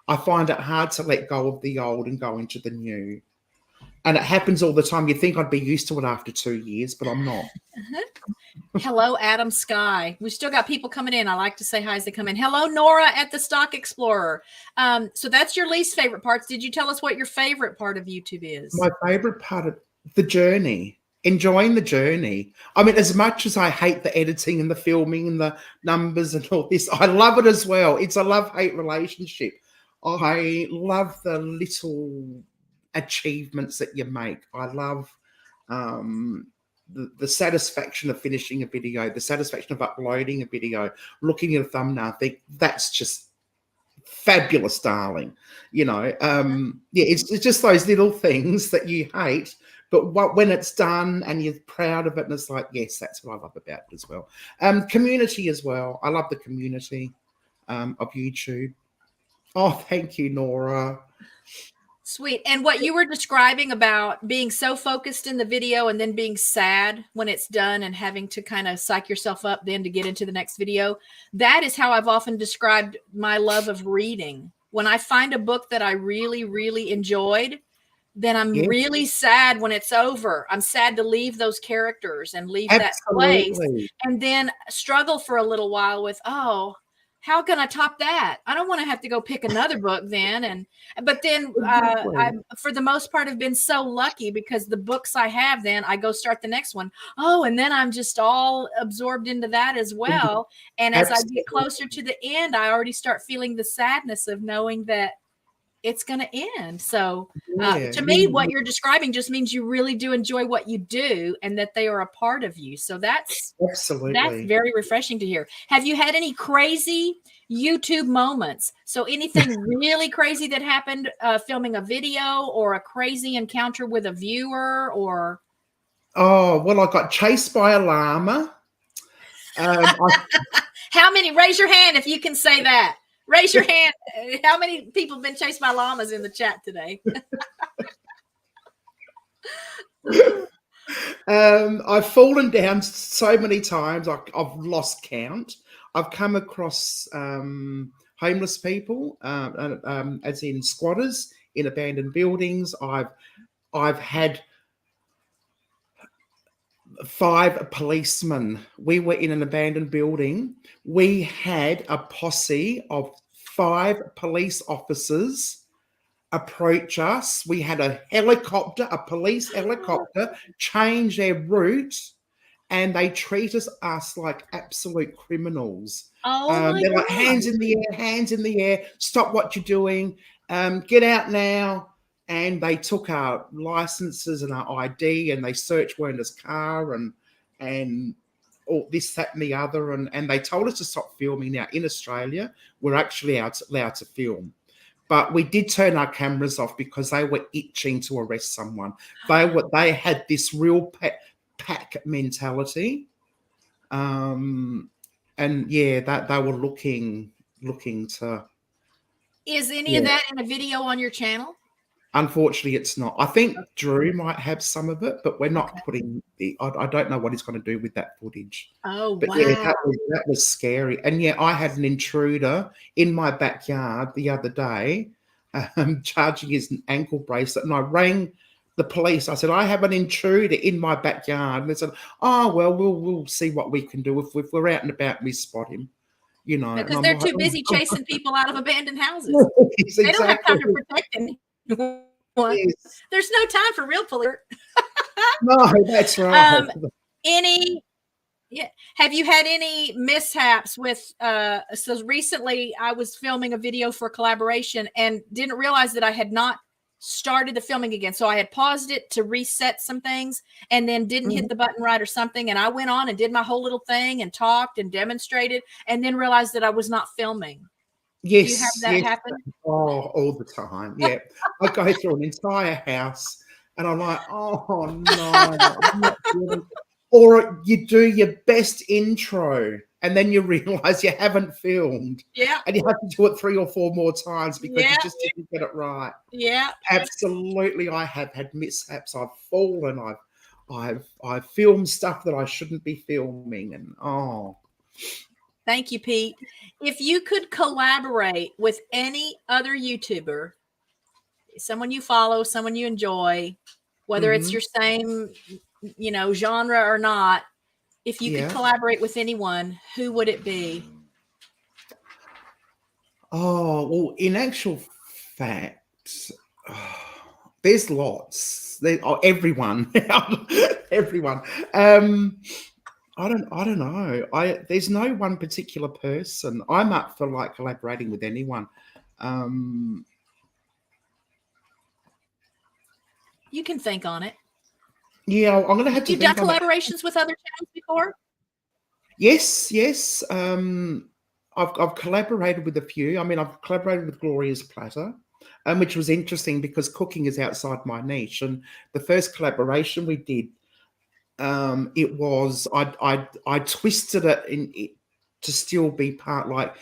Speaker 2: I find it hard to let go of the old and go into the new. And it happens all the time. You'd think I'd be used to it after 2 years, but I'm not.
Speaker 1: Hello, Adam Sky. We've still got people coming in. I like to say hi as they come in. Hello, Nora at the Stock Explorer. So that's your least favorite parts. Did you tell us what your favorite part of YouTube is?
Speaker 2: My favorite part of the journey, enjoying the journey. I mean, as much as I hate the editing and the filming and the numbers and all this, I love it as well. It's a love-hate relationship. I love the little achievements that you make. I love the satisfaction of finishing a video, the satisfaction of uploading a video, looking at a thumbnail, think that's just fabulous, darling. Yeah, it's just those little things that you hate, but when it's done and you're proud of it, and it's like, yes, that's what I love about it as well. Community as well. I love the community of YouTube. Oh, thank you, Nora.
Speaker 1: Sweet. And what you were describing about being so focused in the video and then being sad when it's done and having to kind of psych yourself up then to get into the next video, that is how I've often described my love of reading. When I find a book that I really, really enjoyed, then I'm really sad when it's over. I'm sad to leave those characters and leave that place, and then struggle for a little while with, oh, how can I top that? I don't want to have to go pick another book then. But then I, for the most part, have been so lucky because the books I have, then I go start the next one. Oh, and then I'm just all absorbed into that as well. And as I get closer to the end, I already start feeling the sadness of knowing that it's going to end. So to me, what you're describing just means you really do enjoy what you do and that they are a part of you. So that's very refreshing to hear. Have you had any crazy YouTube moments? So anything really crazy that happened filming a video, or a crazy encounter with a viewer, or?
Speaker 2: Oh, well, I got chased by a llama.
Speaker 1: How many? Raise your hand if you can say that. Raise your hand. How many people have been chased by llamas in the chat today?
Speaker 2: I've fallen down so many times. I've lost count. I've come across homeless people, as in squatters in abandoned buildings. I've had 5 policemen. We were in an abandoned building. We had a posse of 5 police officers approach us. We had a helicopter, a police helicopter, change their route, and they treated us like absolute criminals. They're like, hands in the air, stop what you're doing, get out now. And they took our licenses and our ID, and they searched Werner's car and all this, that, and the other. And they told us to stop filming. Now, in Australia, we're actually allowed to film. But we did turn our cameras off because they were itching to arrest someone. They had this real pack mentality. And yeah, that they were looking to. Is
Speaker 1: any of that in a video on your channel?
Speaker 2: Unfortunately, it's not. I think Drew might have some of it, but we're not putting the. I don't know what he's going to do with that footage.
Speaker 1: Oh,
Speaker 2: but
Speaker 1: wow.
Speaker 2: Yeah, that was scary. And yeah, I had an intruder in my backyard the other day, charging his ankle bracelet, and I rang the police. I said, I have an intruder in my backyard, and they said, oh well, we'll see what we can do if we're out and about and we spot him. You know,
Speaker 1: because they're too busy chasing people out of abandoned houses.
Speaker 2: They
Speaker 1: don't have time to protect anyone. Yes. There's no time for real police.
Speaker 2: No, that's right.
Speaker 1: Have you had any mishaps with so recently I was filming a video for collaboration and didn't realize that I had not started the filming again. So I had paused it to reset some things and then didn't hit the button right or something. And I went on and did my whole little thing and talked and demonstrated and then realized that I was not filming.
Speaker 2: Yes.
Speaker 1: Do you have that happen?
Speaker 2: Oh, all the time. Yeah. I go through an entire house and I'm like, oh no. I'm not doing. Or you do your best intro and then you realize you haven't filmed.
Speaker 1: Yeah.
Speaker 2: And you have to do it 3 or 4 more times because you just didn't get it right.
Speaker 1: Yeah.
Speaker 2: Absolutely. I have had mishaps. I've fallen. I've filmed stuff that I shouldn't be filming. And
Speaker 1: thank you, Pete. If you could collaborate with any other YouTuber, someone you follow, someone you enjoy, whether it's your same, genre or not, if you could collaborate with anyone, who would it be?
Speaker 2: Oh, well, in actual fact, there's lots. Everyone, everyone. I don't know. There's no one particular person. I'm up for like collaborating with anyone.
Speaker 1: You can think on it.
Speaker 2: Yeah, I'm gonna have to.
Speaker 1: You've done collaborations with other channels before?
Speaker 2: Yes. I've collaborated with a few. I mean, I've collaborated with Gloria's Platter, which was interesting because cooking is outside my niche. And the first collaboration we did, it was I twisted it to still be part like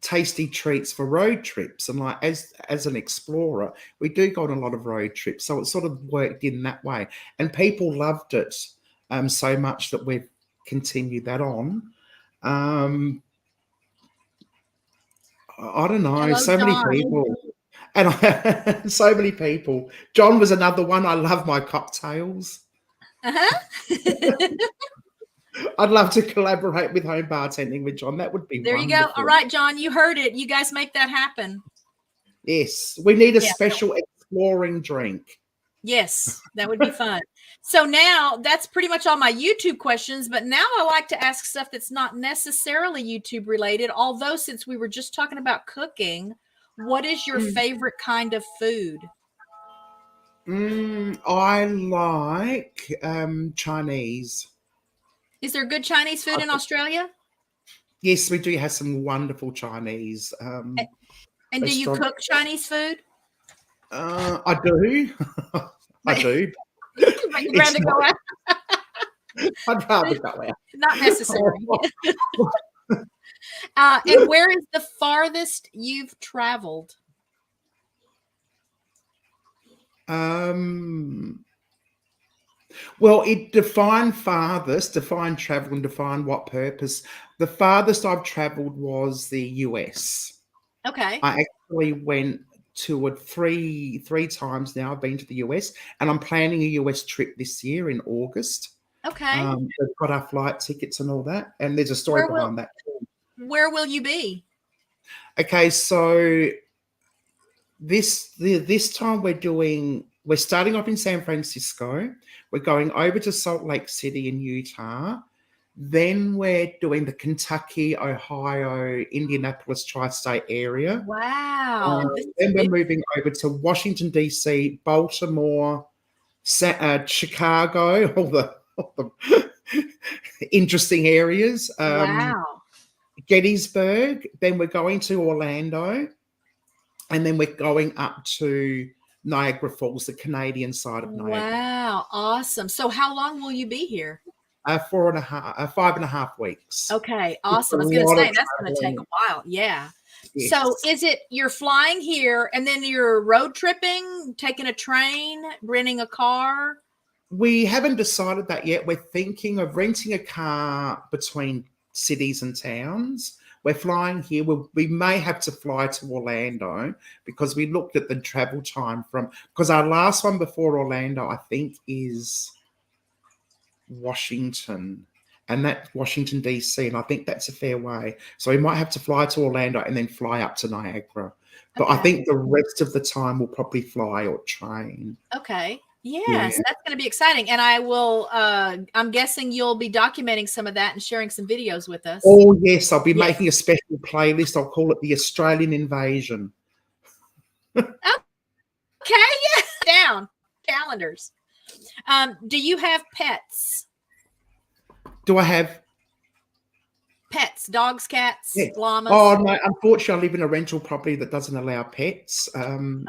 Speaker 2: tasty treats for road trips. And like as an explorer, we do go on a lot of road trips, so it sort of worked in that way. And people loved it so much that we've continued that on. I don't know.
Speaker 1: Hello,
Speaker 2: so many
Speaker 1: John.
Speaker 2: people. And so many people. John was another one. I love my cocktails. I'd love to collaborate with home bartending with John. That would be
Speaker 1: there
Speaker 2: wonderful.
Speaker 1: You go. All right, John, you heard it. You guys make that happen.
Speaker 2: Yes. We need a special exploring drink.
Speaker 1: Yes, that would be fun. So now that's pretty much all my YouTube questions, but now I like to ask stuff that's not necessarily YouTube related. Although since we were just talking about cooking, what is your favorite kind of food?
Speaker 2: I like Chinese.
Speaker 1: Is there good Chinese food in Australia?
Speaker 2: Yes, we do have some wonderful Chinese.
Speaker 1: And do you cook Chinese food?
Speaker 2: I do. I do.
Speaker 1: But you'd rather go out?
Speaker 2: I'd rather go out.
Speaker 1: Not necessary. And where is the farthest you've traveled?
Speaker 2: Well, it define travel and define what purpose. The farthest I've traveled was the US.
Speaker 1: Okay.
Speaker 2: I actually went to it three times now. I've been to the US, and I'm planning a US trip this year in August.
Speaker 1: Okay.
Speaker 2: We've got our flight tickets and all that, and there's a story behind that too.
Speaker 1: Where will you be?
Speaker 2: Okay, so this time we're starting off in San Francisco. We're going over to Salt Lake City in Utah. Then we're doing the Kentucky, Ohio, Indianapolis tri-state area.
Speaker 1: Wow.
Speaker 2: Then we're moving over to Washington, D.C., Baltimore, Chicago, all the interesting areas.
Speaker 1: Wow.
Speaker 2: Gettysburg. Then we're going to Orlando. And then we're going up to Niagara Falls, the Canadian side of Niagara.
Speaker 1: Wow. Awesome. So how long will you be here?
Speaker 2: 5.5 weeks.
Speaker 1: Okay. Awesome. I was going to say, that's going to take a while. Yeah. Yes. So is it you're flying here and then you're road tripping, taking a train, renting a car?
Speaker 2: We haven't decided that yet. We're thinking of renting a car between cities and towns. We're flying here. We may have to fly to Orlando because we looked at the travel time because our last one before Orlando, I think, is Washington, and that's Washington, D.C., and I think that's a fair way. So we might have to fly to Orlando and then fly up to Niagara. But I think the rest of the time we'll probably fly or train.
Speaker 1: Okay. Yes, that's going to be exciting. And I will, I'm guessing you'll be documenting some of that and sharing some videos with us.
Speaker 2: Oh, yes. I'll be making a special playlist. I'll call it the Australian Invasion.
Speaker 1: Okay. Yeah. Down. Calendars. Do you have pets?
Speaker 2: Do I have
Speaker 1: pets? Dogs, cats, llamas?
Speaker 2: Oh, no. Unfortunately, I live in a rental property that doesn't allow pets.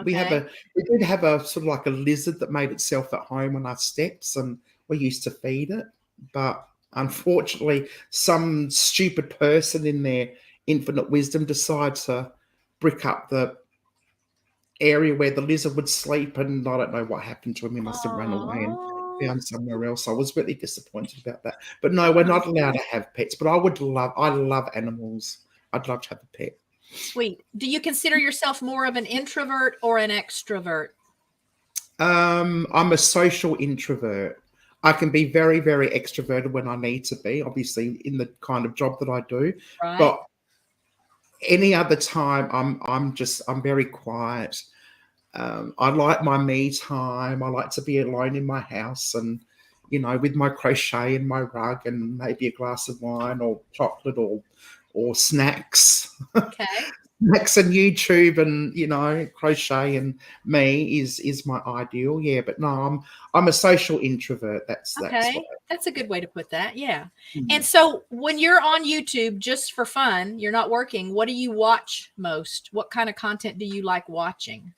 Speaker 2: We did have a sort of like a lizard that made itself at home on our steps, and we used to feed it. But unfortunately, some stupid person in their infinite wisdom decided to brick up the area where the lizard would sleep, and I don't know what happened to him. He must have run away and found somewhere else. I was really disappointed about that. But no, we're not allowed to have pets. But I love animals. I'd love to have a pet.
Speaker 1: Sweet. Do you consider yourself more of an introvert or an extrovert?
Speaker 2: I'm a social introvert. I can be very, very extroverted when I need to be, obviously in the kind of job that I do.
Speaker 1: Right.
Speaker 2: But any other time, I'm very quiet. I like my me time. I like to be alone in my house and, with my crochet and my rug and maybe a glass of wine or chocolate or snacks.
Speaker 1: Okay.
Speaker 2: Snacks and YouTube and crochet and me is my ideal. Yeah, but no, I'm a social introvert. That's what
Speaker 1: Okay. That's a good way to put that. Yeah.
Speaker 2: I.
Speaker 1: And so when you're on YouTube just for fun, you're not working, what do you watch most? What kind of content do you like watching?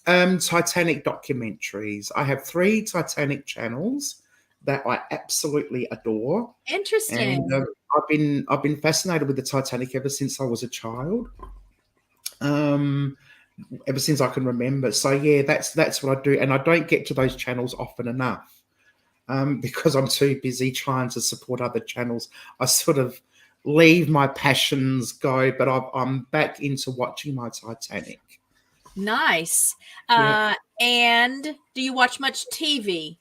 Speaker 2: Titanic documentaries. I have 3 Titanic channels that I absolutely adore, and
Speaker 1: Interesting.
Speaker 2: I've been fascinated with the Titanic ever since I was a child. Um, Ever since I can remember. So yeah, that's what I do, and I don't get to those channels often enough because I'm too busy trying to support other channels. I sort of leave my passions go, but I'm back into watching my Titanic.
Speaker 1: Nice.
Speaker 2: Yeah.
Speaker 1: And do you watch much TV?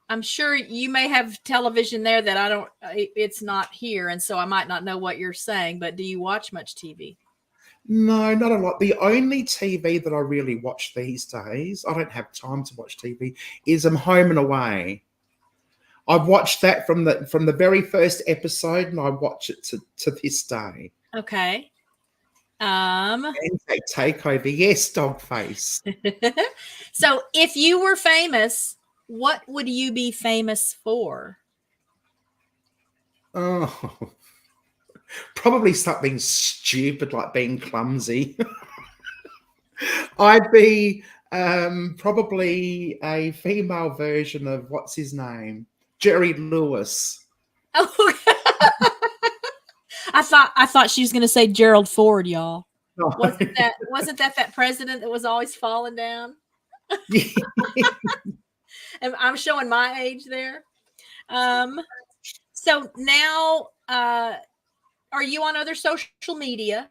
Speaker 1: I'm sure you may have television there that I don't, it's not here. And so I might not know what you're saying, but do you watch much TV?
Speaker 2: No, not a lot. The only TV that I really watch these days, I don't have time to watch TV, is Home and Away. I've watched that from the very first episode, and I watch it to this day.
Speaker 1: Okay. Um,
Speaker 2: In fact, Takeover, yes, Dogface.
Speaker 1: so if you were famous, what would you be famous for?
Speaker 2: Oh, probably something stupid like being clumsy. I'd be probably a female version of what's his name, Jerry Lewis.
Speaker 1: Oh, I thought she was going to say Gerald Ford, y'all.
Speaker 2: No.
Speaker 1: Wasn't that president that was always falling down? And I'm showing my age there. So now, are you on other social media?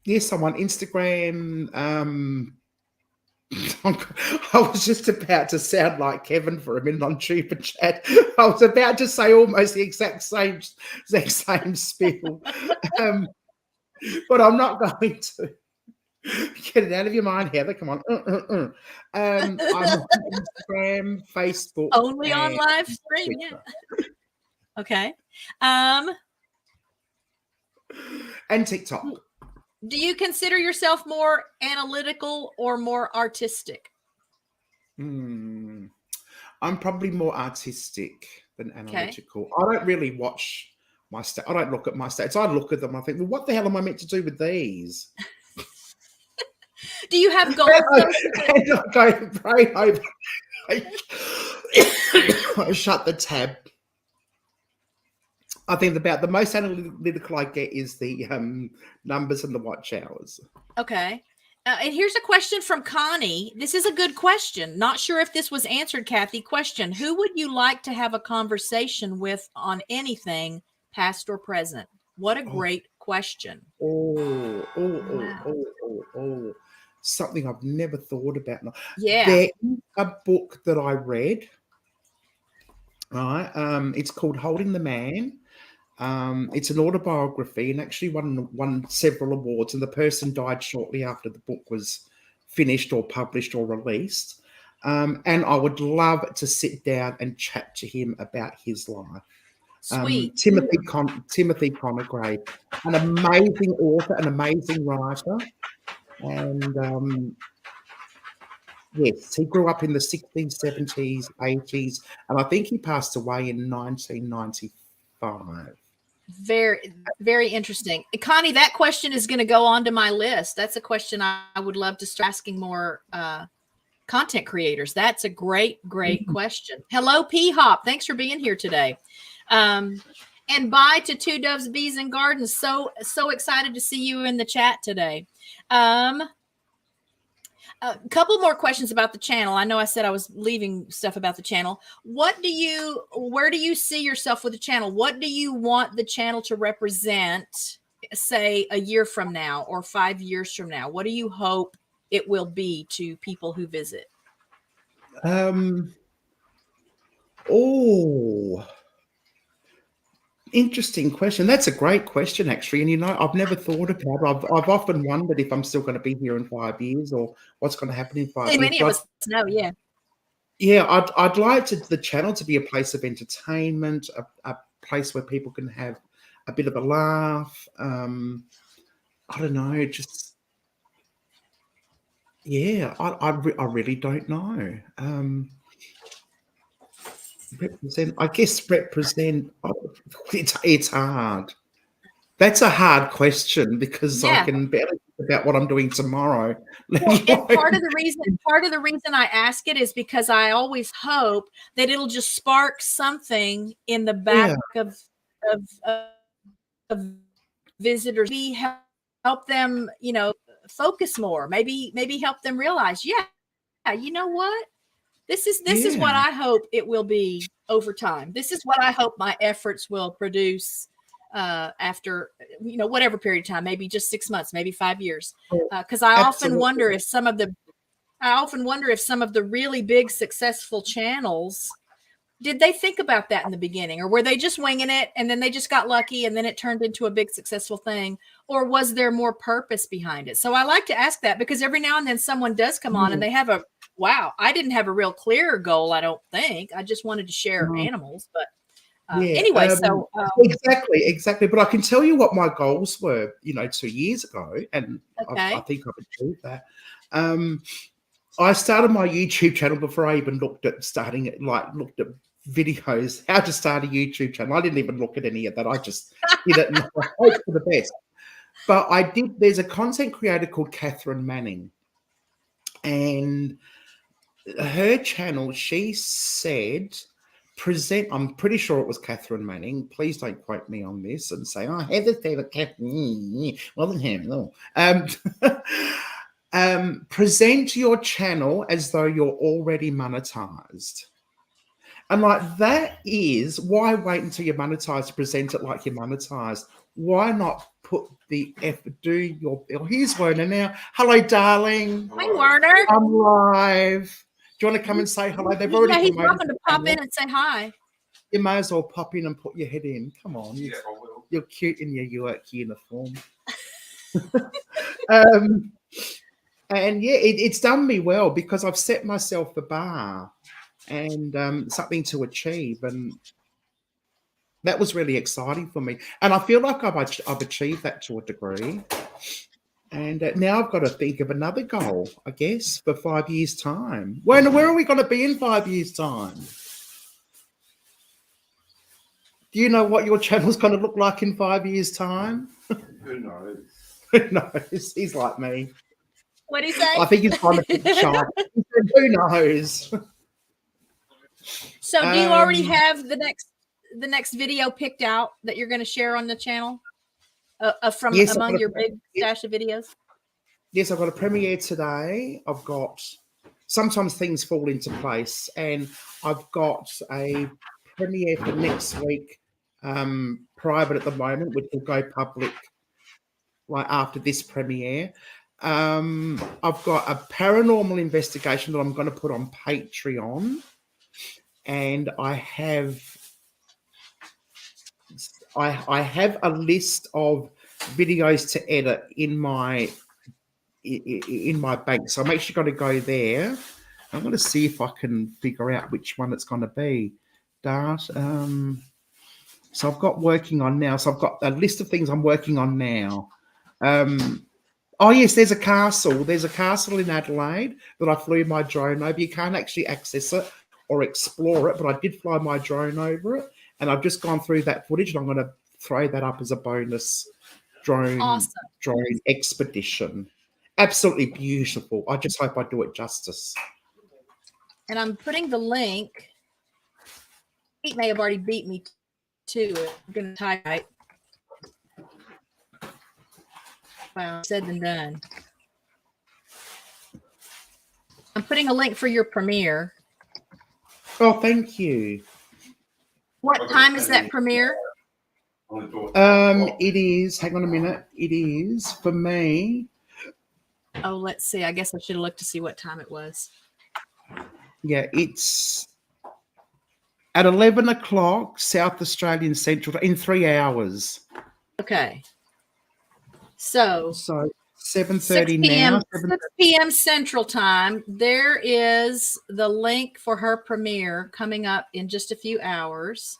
Speaker 2: Yes, I'm on Instagram. I was just about to sound like Kevin for a minute on Super Chat. I was about to say almost the exact same spiel, but I'm not going to. Get it out of your mind, Heather. Come on. I'm on Instagram, Facebook,
Speaker 1: Only on
Speaker 2: and
Speaker 1: live stream, yeah.
Speaker 2: Twitter.
Speaker 1: Okay.
Speaker 2: And TikTok.
Speaker 1: Do you consider yourself more analytical or more artistic?
Speaker 2: I'm probably more artistic than
Speaker 1: Okay.
Speaker 2: analytical. I don't really watch my stats. I don't look at my stats. I look at them. I think, well, what the hell am I meant to do with these?
Speaker 1: Do you have goals?
Speaker 2: And I go pray over. I shut the tab. I think about the most analytical I get is the numbers and the watch hours.
Speaker 1: Okay. And here's a question from Connie. This is a good question. Not sure if this was answered, Kathy. Question: who would you like to have a conversation with on anything, past or present? What a great question.
Speaker 2: Oh. Something I've never thought about.
Speaker 1: Yeah.
Speaker 2: There is a book that I read. Right. It's called Holding the Man. It's an autobiography and actually won several awards. And the person died shortly after the book was finished or published or released. And I would love to sit down and chat to him about his life.
Speaker 1: Sweet.
Speaker 2: Timothy Conograve, an amazing author, an amazing writer. And yes, he grew up in the 60s, 70s, 80s, and I think he passed away in 1995.
Speaker 1: Very, very interesting. Connie, that question is going to go onto my list. That's a question I would love to start asking more content creators. That's a great question. Hello, P Hop. Thanks for being here today. And bye to Two Doves, Bees, and Gardens. So excited to see you in the chat today. A couple more questions about the channel. I know I said I was leaving stuff about the channel. Where do you see yourself with the channel? What do you want the channel to represent, say, a year from now or 5 years from now? What do you hope it will be to people who visit?
Speaker 2: Oh, interesting question. That's a great question, actually. And, you know, I've never thought about it. I've often wondered if I'm still going to be here in 5 years or what's going to happen in 5 years.
Speaker 1: Many of us know, yeah.
Speaker 2: Yeah, I'd like the channel to be a place of entertainment, a place where people can have a bit of a laugh. I don't know, just yeah, I really don't know. Represent, I guess represent. It's hard. That's a hard question because I
Speaker 1: Yeah.
Speaker 2: can barely think about what I'm doing tomorrow.
Speaker 1: Well, and part of the reason I ask it is because I always hope that it'll just spark something in the back of visitors. Maybe help them, you know, focus more. Maybe help them realize, yeah, you know what? This is what I hope it will be over time. This is what I hope my efforts will produce after, you know, whatever period of time, maybe just 6 months, maybe 5 years. Because I often wonder if some of the really big successful channels, did they think about that in the beginning, or were they just winging it and then they just got lucky and then it turned into a big successful thing, or was there more purpose behind it? So I like to ask that because every now and then someone does come on and they have I didn't have a real clear goal. I don't think I just wanted to share animals, but anyway, so
Speaker 2: exactly. But I can tell you what my goals were, you know, 2 years ago, and I think I've achieved that. I started my YouTube channel before I even looked at videos, how to start a YouTube channel. I didn't even look at any of that. I just did it and I hope for the best. But there's a content creator called Catherine Manning, and her channel, she said, I'm pretty sure it was Catherine Manning. Please don't quote me on this and say, oh, Heather said it, Catherine. Wasn't him, no. Present your channel as though you're already monetized. And like, that is why wait until you're monetized to present it like you're monetized. Why not put the effort, do your bill? Here's Werner now. Hello, darling.
Speaker 1: Hi, Werner.
Speaker 2: I'm live. Do you want to come and say hello? They've already
Speaker 1: he's welcome to pop in and say hi.
Speaker 2: You may as well pop in and put your head in. Come on. Yeah, I will. You're cute in your York uniform. And yeah, it's done me well because I've set myself the bar and something to achieve, and that was really exciting for me. And I feel like I've achieved that to a degree. And now I've got to think of another goal, I guess, for 5 years' time. Where are we going to be in 5 years' time? Do you know what your channel's going to look like in 5 years' time?
Speaker 3: Who knows?
Speaker 2: Who knows? He's like me.
Speaker 1: What did he say?
Speaker 2: I think he's trying to be shy. He said, who knows?
Speaker 1: So do you already have the next video picked out that you're going to share on the channel from among your big stash of videos?
Speaker 2: Yes, I've got a premiere today. I've got, sometimes things fall into place, and I've got a premiere for next week, private at the moment, which will go public like after this premiere. I've got a paranormal investigation that I'm going to put on Patreon, and I have a list of videos to edit in my bank, so I'm actually going to go there. I'm going to see if I can figure out which one it's going to be. So I've got working on now. So I've got a list of things I'm working on now. Oh, yes, there's a castle. There's a castle in Adelaide that I flew my drone over. You can't actually access it or explore it, but I did fly my drone over it, and I've just gone through that footage, and I'm going to throw that up as a bonus drone expedition. Absolutely beautiful. I just hope I do it justice.
Speaker 1: And I'm putting the link. Pete may have already beat me to it. I'm going to type right. Wow, said and done. I'm putting a link for your premiere.
Speaker 2: Oh, thank you.
Speaker 1: What time is that premiere?
Speaker 2: It is, hang on a minute. It is, for me.
Speaker 1: Oh, let's see. I guess I should have looked to see what time it was.
Speaker 2: Yeah, it's at 11 o'clock South Australian Central in 3 hours.
Speaker 1: Okay. So
Speaker 2: So
Speaker 1: 6
Speaker 2: 7:30 now.
Speaker 1: p.m. 6 p.m. Central Time. There is the link for her premiere coming up in just a few hours.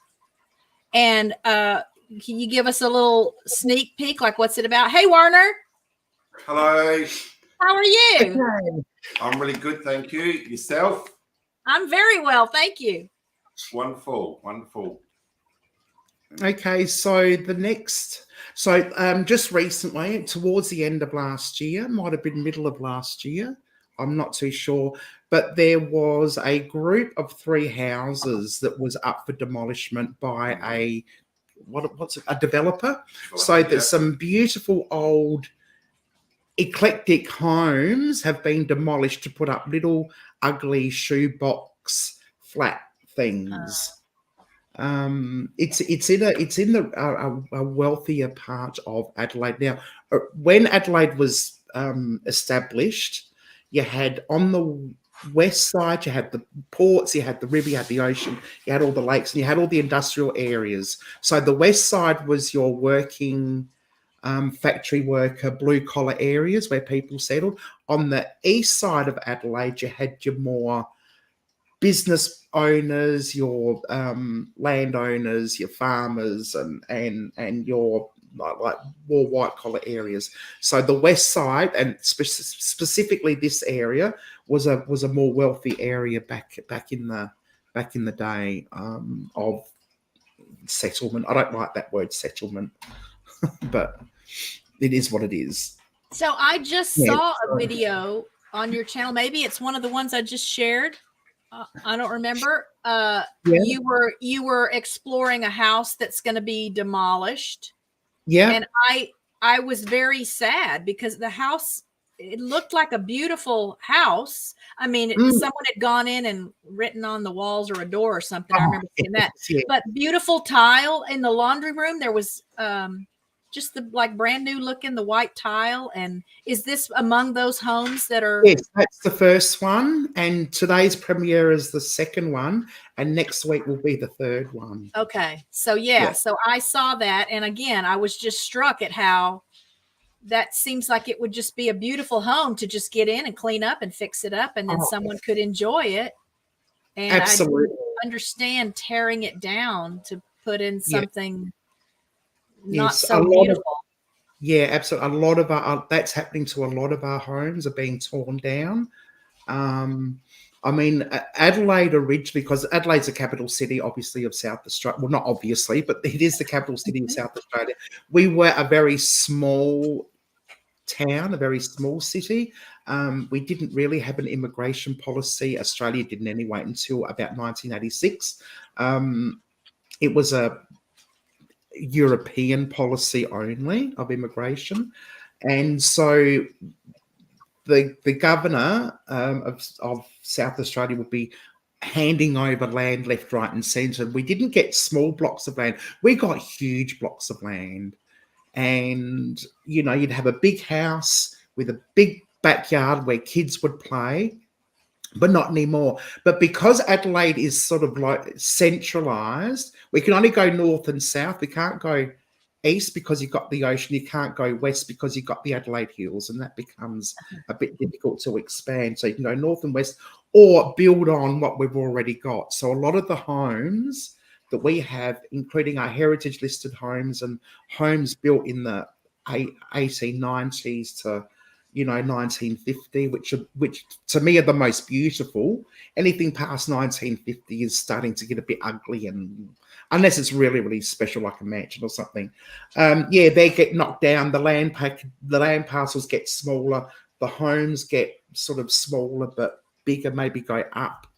Speaker 1: And can you give us a little sneak peek? Like, what's it about? Hey, Warner.
Speaker 3: Hello.
Speaker 1: How are you?
Speaker 2: Okay.
Speaker 3: I'm really good, thank you. Yourself?
Speaker 1: I'm very well, thank you.
Speaker 3: Wonderful, wonderful.
Speaker 2: Okay, so just recently, towards the end of last year, might have been middle of last year, I'm not too sure, but there was a group of 3 houses that was up for demolishment by a developer. So there's some beautiful old eclectic homes have been demolished to put up little ugly shoebox flat things. It's in a wealthier part of Adelaide now. When Adelaide was established, you had on the west side, you had the ports, you had the river, you had the ocean, you had all the lakes, and you had all the industrial areas. So the west side was your working factory worker, blue collar areas where people settled. On the east side of Adelaide, you had your more business owners, your landowners, your farmers, and your like more white collar areas. So the west side, and specifically this area, was a more wealthy area back in the day of settlement. I don't like that word settlement, but it is what it is.
Speaker 1: So I just saw a video on your channel. Maybe it's one of the ones I just shared. I don't remember. You were exploring a house that's going to be demolished.
Speaker 2: Yeah.
Speaker 1: And I was very sad because the house, it looked like a beautiful house. I mean, someone had gone in and written on the walls or a door or something. I remember seeing that.
Speaker 2: Yeah.
Speaker 1: But beautiful tile in the laundry room. There was just the like brand new looking, the white tile. And is this among those homes that are?
Speaker 2: Yes, that's the first one. And today's premiere is the second one. And next week will be the third one.
Speaker 1: Okay. So, yeah. So I saw that. And again, I was just struck at how that seems like it would just be a beautiful home to just get in and clean up and fix it up. And then someone could enjoy it. And
Speaker 2: absolutely.
Speaker 1: I understand tearing it down to put in something not so beautiful.
Speaker 2: Yeah, absolutely. A lot of that's happening to a lot of our homes are being torn down. I mean, Adelaide originally, because Adelaide's the capital city, obviously, of South Australia. Well, not obviously, but it is the capital city of South Australia. We were a very small town, a very small city. We didn't really have an immigration policy. Australia didn't anyway until about 1986. It was a European policy only of immigration. And so the governor of South Australia would be handing over land left, right, and centre. We didn't get small blocks of land. We got huge blocks of land. And, you'd have a big house with a big backyard where kids would play, but not anymore. But because Adelaide is sort of like centralised, we can only go north and south. We can't go east because you've got the ocean. You can't go west because you've got the Adelaide Hills, and that becomes a bit difficult to expand. So you can go north and west or build on what we've already got. So a lot of the homes that we have, including our heritage listed homes and homes built in the 1890s to 1950, which to me are the most beautiful. Anything past 1950 is starting to get a bit ugly, and unless it's really, really special, like a mansion or something, they get knocked down. The land parcels get smaller. The homes get sort of smaller but bigger, maybe go up.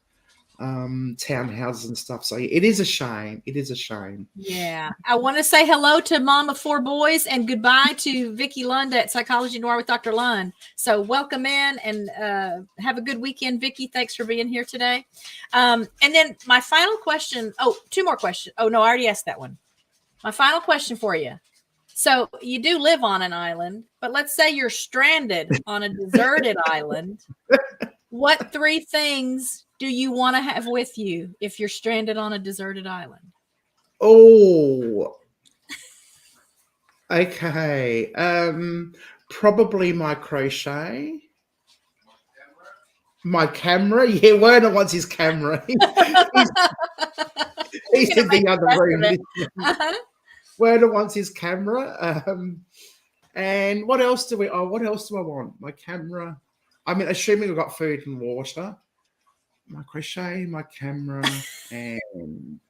Speaker 2: Townhouses and stuff. So it is a shame. It is a shame.
Speaker 1: Yeah. I want to say hello to Mom of 4 boys and goodbye to Vicki Lund at Psychology Noir with Dr. Lund. So welcome in and have a good weekend, Vicki. Thanks for being here today. And then my final question. Oh, 2 more questions. Oh, no, I already asked that one. My final question for you. So you do live on an island, but let's say you're stranded on a deserted island. What 3 things do you want to have with you if you're stranded on a deserted island?
Speaker 2: Oh, okay. Probably my crochet. My camera. Yeah, Werner wants his camera. He's in the other room. Werner wants his camera. And what else do we? Oh, what else do I want? My camera. I mean, assuming we've got food and water. My crochet, my camera, and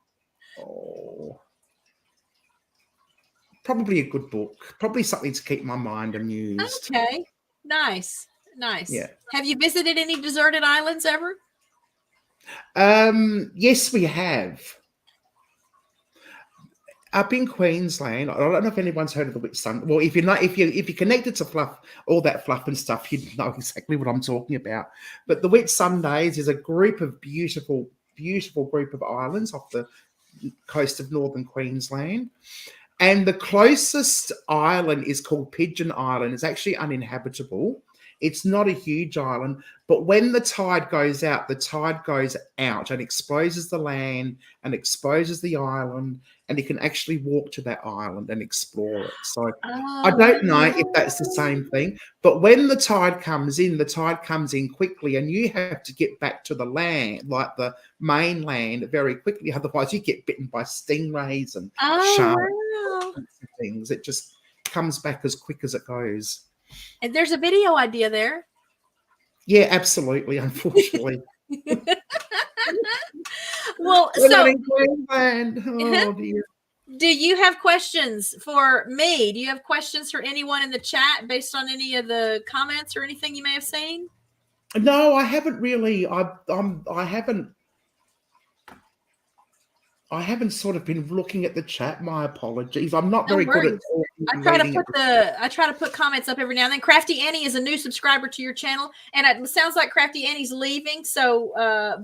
Speaker 2: probably a good book. Probably something to keep my mind amused.
Speaker 1: Okay, nice.
Speaker 2: Yeah.
Speaker 1: Have you visited any deserted islands ever?
Speaker 2: Yes, we have. Up in Queensland, I don't know if anyone's heard of the Whitsundays. Well, if you're not, if you're connected to fluff, all that fluff and stuff, you know exactly what I'm talking about. But the Whitsundays is a group of beautiful group of islands off the coast of northern Queensland. And the closest island is called Pigeon Island. It's actually uninhabitable. It's not a huge island, but when the tide goes out and exposes the land and exposes the island, and you can actually walk to that island and explore it. So I don't know if that's the same thing, but when the tide comes in quickly, and you have to get back to the land, like the mainland, very quickly. Otherwise, you get bitten by stingrays and sharks and things. It just comes back as quick as it goes.
Speaker 1: And there's a video idea there.
Speaker 2: Yeah, absolutely. Unfortunately.
Speaker 1: Well,
Speaker 2: We're
Speaker 1: so
Speaker 2: not in Queensland. Oh dear.
Speaker 1: Do you have questions for me? Do you have questions for anyone in the chat based on any of the comments or anything you may have seen?
Speaker 2: No, I haven't really. I haven't sort of been looking at the chat. My apologies. I'm not very good at talking.
Speaker 1: I try to put comments up every now and then. Crafty Annie is a new subscriber to your channel, and it sounds like Crafty Annie's leaving. So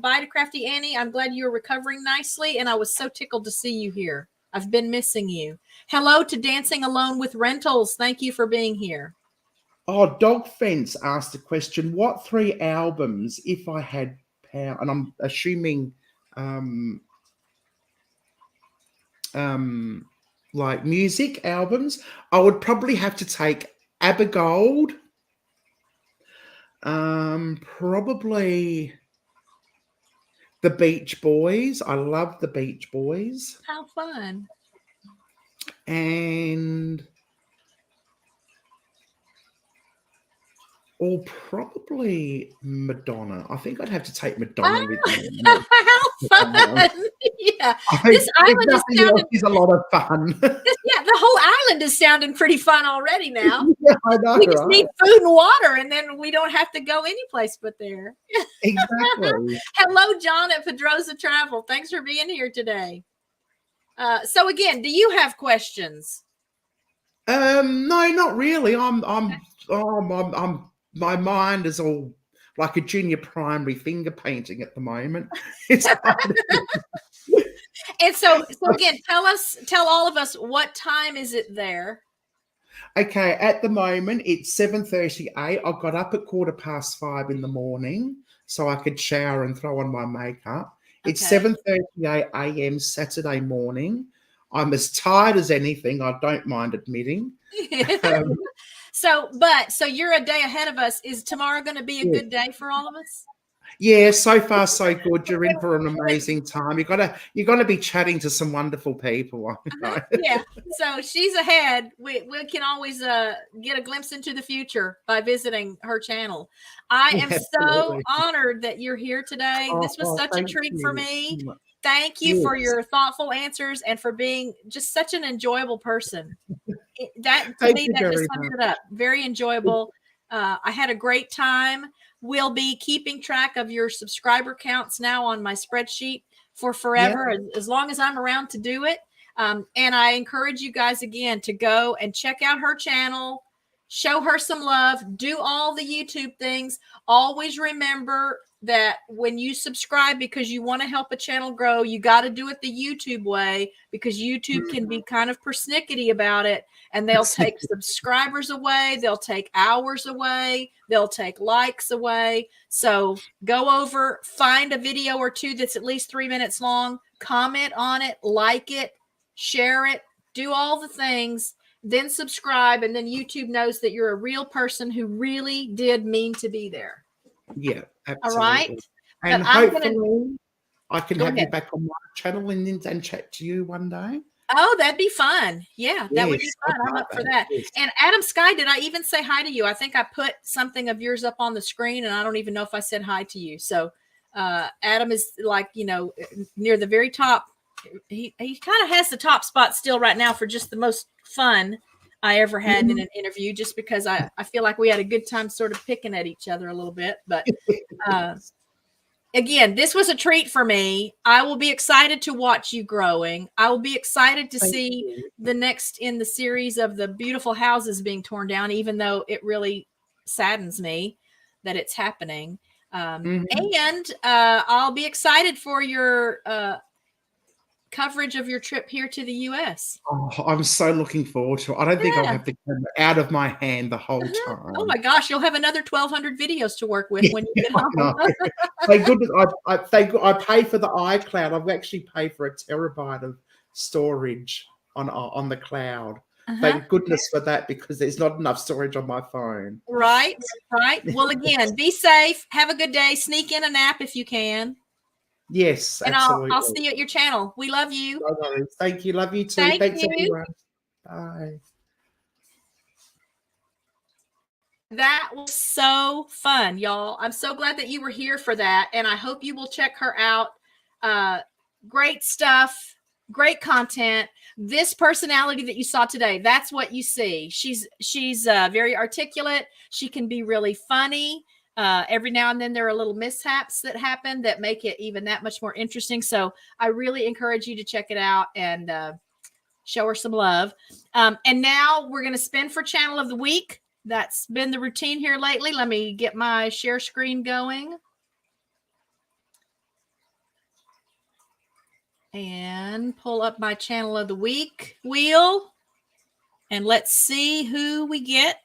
Speaker 1: bye to Crafty Annie. I'm glad you're recovering nicely, and I was so tickled to see you here. I've been missing you. Hello to Dancing Alone with Rentals. Thank you for being here.
Speaker 2: Oh, Dog Fence asked a question. What 3 albums, if I had power? And I'm assuming like music albums, I would probably have to take Abigold, probably the Beach Boys. I love the Beach Boys.
Speaker 1: How fun.
Speaker 2: And or probably Madonna. I think I'd have to take Madonna with me.
Speaker 1: How fun. Yeah. This island
Speaker 2: is a lot of fun.
Speaker 1: Yeah, the whole island is sounding pretty fun already now.
Speaker 2: Yeah, I know,
Speaker 1: we just need food and water, and then we don't have to go any place but there.
Speaker 2: Exactly.
Speaker 1: Hello, John at Pedrosa Travel. Thanks for being here today. So again, do you have questions?
Speaker 2: No, not really. My mind is all like a junior primary finger painting at the moment. It's
Speaker 1: And so again, tell all of us, what time is it there?
Speaker 2: Okay, at the moment it's 7:38. I got up at 5:15 in the morning so I could shower and throw on my makeup. It's 7:38 a.m. Saturday morning. I'm as tired as anything. I don't mind admitting.
Speaker 1: So you're a day ahead of us. Is tomorrow going to be a good day for all of us?
Speaker 2: Yeah, so far so good. You're in for an amazing time. You're gonna be chatting to some wonderful people.
Speaker 1: Yeah. So she's ahead. We can always get a glimpse into the future by visiting her channel. I am so honored that you're here today. This was such a treat for me. Thank you for your thoughtful answers and for being just such an enjoyable person. That just sums it up. Very enjoyable. I had a great time. We'll be keeping track of your subscriber counts now on my spreadsheet for forever, as long as I'm around to do it. And I encourage you guys again to go and check out her channel, show her some love, do all the YouTube things. Always remember, that when you subscribe because you want to help a channel grow, you got to do it the YouTube way, because YouTube can be kind of persnickety about it, and they'll take subscribers away, they'll take hours away, they'll take likes away. So go over, find a video or two that's at least 3 minutes long, comment on it, like it, share it, do all the things, then subscribe, and then YouTube knows that you're a real person who really did mean to be there.
Speaker 2: Yeah, absolutely.
Speaker 1: All right.
Speaker 2: And
Speaker 1: But I'm
Speaker 2: hopefully I can
Speaker 1: Go
Speaker 2: have
Speaker 1: ahead.
Speaker 2: you back on my channel and chat to you one day.
Speaker 1: Oh, that'd be fun. Yeah, that would be
Speaker 2: Yes,
Speaker 1: fun.
Speaker 2: I'd
Speaker 1: I'm
Speaker 2: like
Speaker 1: up for
Speaker 2: that.
Speaker 1: that.
Speaker 2: Yes.
Speaker 1: And Adam Sky, did I even say hi to you? I think I put something of yours up on the screen, and I don't even know if I said hi to you. So Adam is like, near the very top. He kind of has the top spot still right now for just the most fun I ever had in an interview, just because I feel like we had a good time sort of picking at each other a little bit. But again, this was a treat for me. I will be excited to watch you growing. I will be excited to see the next in the series of the beautiful houses being torn down, even though it really saddens me that it's happening. And I'll be excited for your coverage of your trip here to the U.S.
Speaker 2: Oh, I'm so looking forward to it. I don't think I'll have the camera out of my hand the whole time.
Speaker 1: Oh my gosh, you'll have another 1,200 videos to work with when you get home.
Speaker 2: Thank goodness I pay for the iCloud. I've actually paid for a terabyte of storage on the cloud. Thank goodness for that, because there's not enough storage on my phone.
Speaker 1: Right. Well, again, be safe. Have a good day. Sneak in a nap if you can.
Speaker 2: Yes,
Speaker 1: and
Speaker 2: absolutely.
Speaker 1: I'll see you at your channel. We love you.
Speaker 2: No worries. Thank you. Love you too.
Speaker 1: Thanks,
Speaker 2: you. Everyone. Bye.
Speaker 1: That was so fun, y'all. I'm so glad that you were here for that, and I hope you will check her out. Great stuff, great content. This personality that you saw today, that's what you see. She's very articulate. She can be really funny. Every now and then there are little mishaps that happen that make it even that much more interesting. So I really encourage you to check it out and show her some love. And now we're going to spin for channel of the week. That's been the routine here lately. Let me get my share screen going. And pull up my channel of the week wheel. And let's see who we get.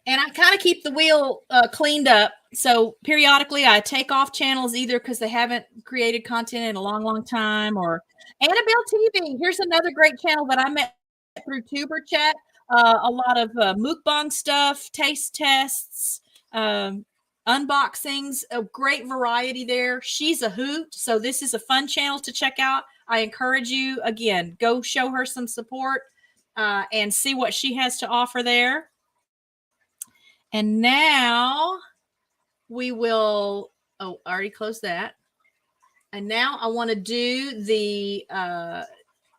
Speaker 1: And I kind of keep the wheel cleaned up. So periodically I take off channels either because they haven't created content in a long, long time, or Annabelle TV. Here's another great channel that I met through Tuber Chat. A lot of mukbang stuff, taste tests, unboxings, a great variety there. She's a hoot. So this is a fun channel to check out. I encourage you, again, go show her some support and see what she has to offer there. And now we will, I already closed that. And now I want to do the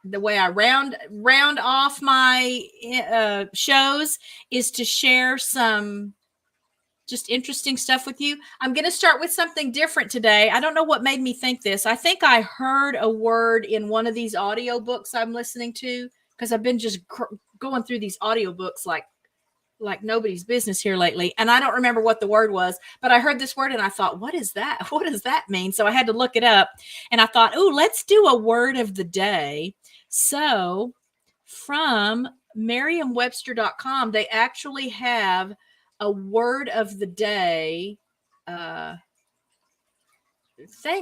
Speaker 1: way I round off my shows is to share some just interesting stuff with you. I'm going to start with something different today. I don't know what made me think this. I think I heard a word in one of these audiobooks I'm listening to, because I've been just going through these audiobooks like nobody's business here lately. And I don't remember what the word was, but I heard this word and I thought, what is that? What does that mean? So I had to look it up, and I thought, oh, let's do a word of the day. So from Merriam-Webster.com, they actually have a word of the day thing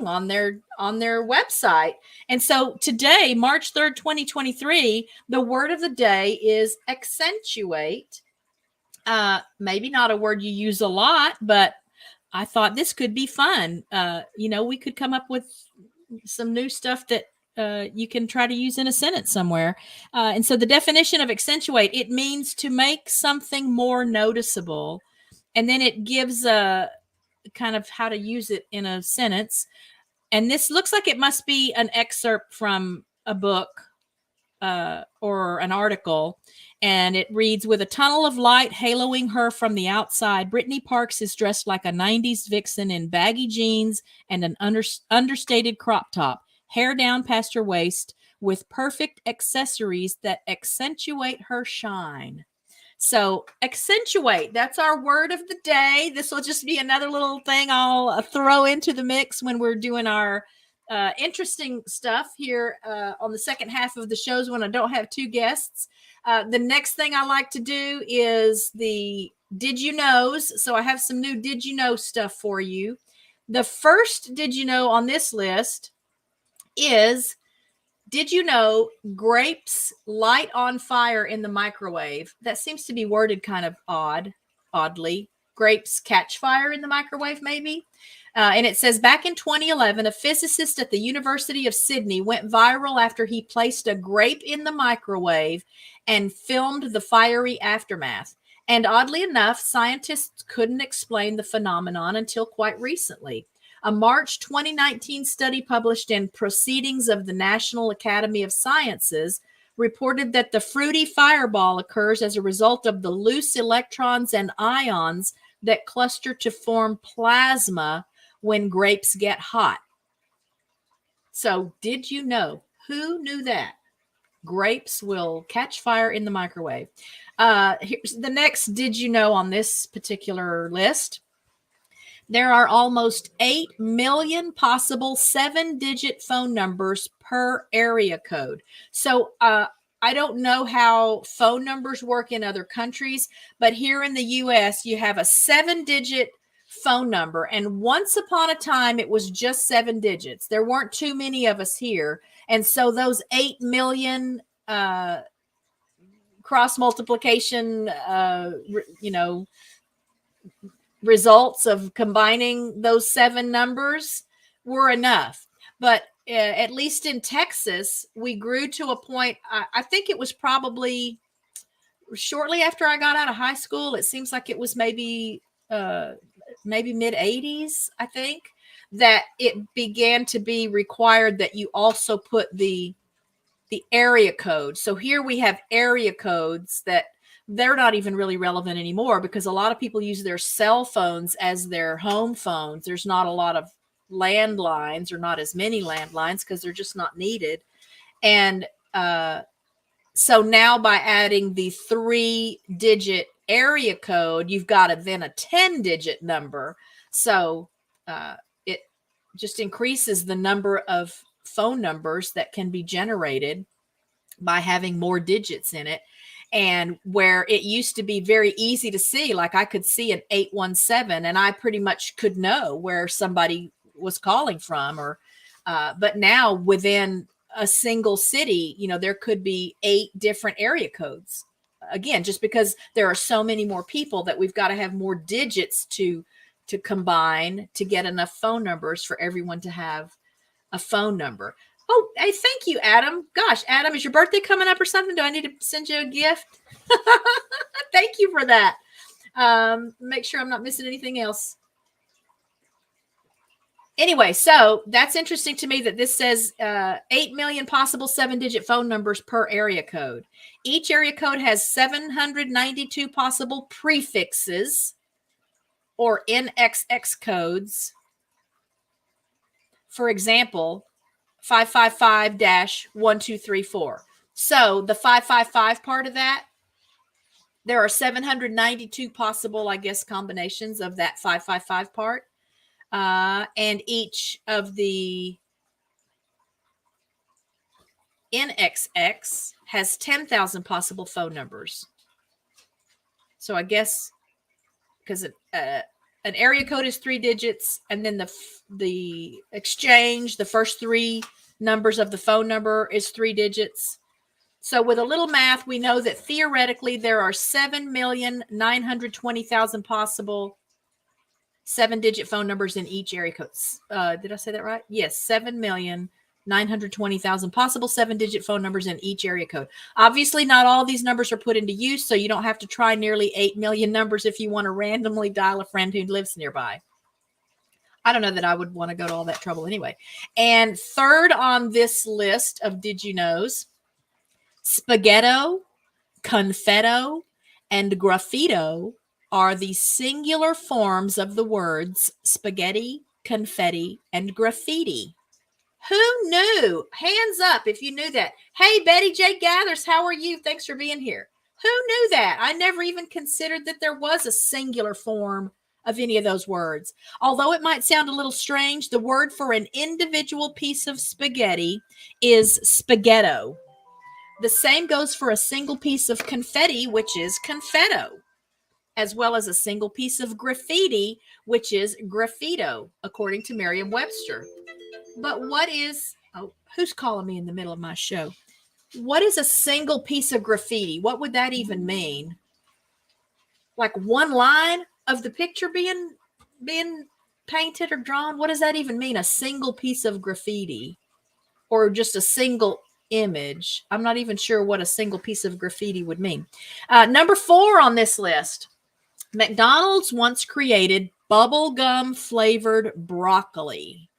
Speaker 1: on their website. And so today, March 3rd, 2023, the word of the day is accentuate. Maybe not a word you use a lot, but I thought this could be fun. We could come up with some new stuff that you can try to use in a sentence somewhere. And so the definition of accentuate, it means to make something more noticeable. And then it gives a kind of how to use it in a sentence. And this looks like it must be an excerpt from a book or an article. And it reads, with a tunnel of light haloing her from the outside, Brittany Parks is dressed like a 90s vixen in baggy jeans and an understated crop top, hair down past her waist, with perfect accessories that accentuate her shine. So accentuate, that's our word of the day. This will just be another little thing I'll throw into the mix when we're doing our interesting stuff here on the second half of the shows when I don't have two guests. The next thing I like to do is the did you knows. So I have some new did you know stuff for you. The first did you know on this list is, did you know grapes light on fire in the microwave? That seems to be worded kind of oddly. Grapes catch fire in the microwave, maybe? And it says, back in 2011, a physicist at the University of Sydney went viral after he placed a grape in the microwave and filmed the fiery aftermath. And oddly enough, scientists couldn't explain the phenomenon until quite recently. A March 2019 study published in Proceedings of the National Academy of Sciences reported that the fruity fireball occurs as a result of the loose electrons and ions that cluster to form plasma when grapes get hot. So, did you know? Who knew that? Grapes will catch fire in the microwave. Here's the next did you know on this particular list. There are almost 8 million possible 7-digit phone numbers per area code. So I don't know how phone numbers work in other countries, but here in the US, you have a 7-digit phone number. And once upon a time, it was just 7 digits. There weren't too many of us here. And so those 8 million cross multiplication, results of combining those 7 numbers were enough. But at least in Texas, we grew to a point, I think it was probably shortly after I got out of high school. It seems like it was maybe mid 80s, I think, that it began to be required that you also put the area code. So here we have area codes that they're not even really relevant anymore because a lot of people use their cell phones as their home phones. There's not a lot of landlines, or not as many landlines, because they're just not needed. And so now by adding the 3-digit area code, you've got then a 10-digit number. So it just increases the number of phone numbers that can be generated by having more digits in it. And where it used to be very easy to see, like I could see an 817 and I pretty much could know where somebody was calling from, or but now within a single city, there could be 8 different area codes. Again, just because there are so many more people that we've got to have more digits to combine to get enough phone numbers for everyone to have a phone number. Oh, hey, thank you, Adam. Gosh, Adam, is your birthday coming up or something? Do I need to send you a gift? Thank you for that. Make sure I'm not missing anything else. Anyway, so that's interesting to me that this says 8 million possible 7-digit phone numbers per area code. Each area code has 792 possible prefixes or NXX codes. For example, 555-1234. So the 555 part of that, there are 792 possible, I guess, combinations of that 555 part. And each of the NXX has 10,000 possible phone numbers. So I guess because an area code is 3 digits, and then the exchange, the first 3 numbers of the phone number is 3 digits. So with a little math, we know that theoretically there are 7,920,000 possible 7-digit phone numbers in each area code. Did I say that right? Yes, 7,920,000 possible 7-digit phone numbers in each area code. Obviously, not all of these numbers are put into use, so you don't have to try nearly 8 million numbers if you want to randomly dial a friend who lives nearby. I don't know that I would want to go to all that trouble anyway. And third on this list of did you knows, spaghetto, confetto, and graffito are the singular forms of the words spaghetti, confetti, and graffiti. Who knew? Hands up if you knew that. Hey, Betty J. Gathers, how are you? Thanks for being here. Who knew that? I never even considered that there was a singular form of any of those words. Although it might sound a little strange, the word for an individual piece of spaghetti is spaghetto. The same goes for a single piece of confetti, which is confetto, as well as a single piece of graffiti, which is graffito, according to Merriam-Webster. But what is, oh, who's calling me in the middle of my show? What is a single piece of graffiti? What would that even mean? Like one line of the picture being painted or drawn? What does that even mean? A single piece of graffiti or just a single image? I'm not even sure what a single piece of graffiti would mean. Number 4 on this list. McDonald's once created bubblegum flavored broccoli.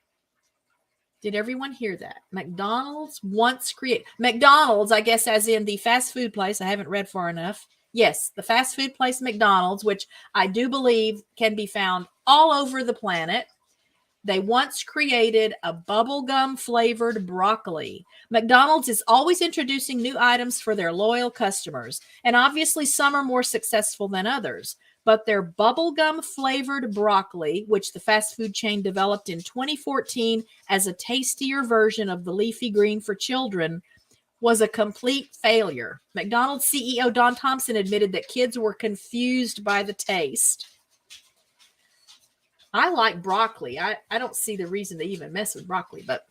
Speaker 1: Did everyone hear that? McDonald's once created. McDonald's, I guess, as in the fast food place. I haven't read far enough. Yes, the fast food place McDonald's, which I do believe can be found all over the planet. They once created a bubblegum flavored broccoli. McDonald's is always introducing new items for their loyal customers, and obviously some are more successful than others. But their bubblegum flavored broccoli, which the fast food chain developed in 2014 as a tastier version of the leafy green for children, was a complete failure. McDonald's CEO Don Thompson admitted that kids were confused by the taste. I like broccoli. I don't see the reason to even mess with broccoli. But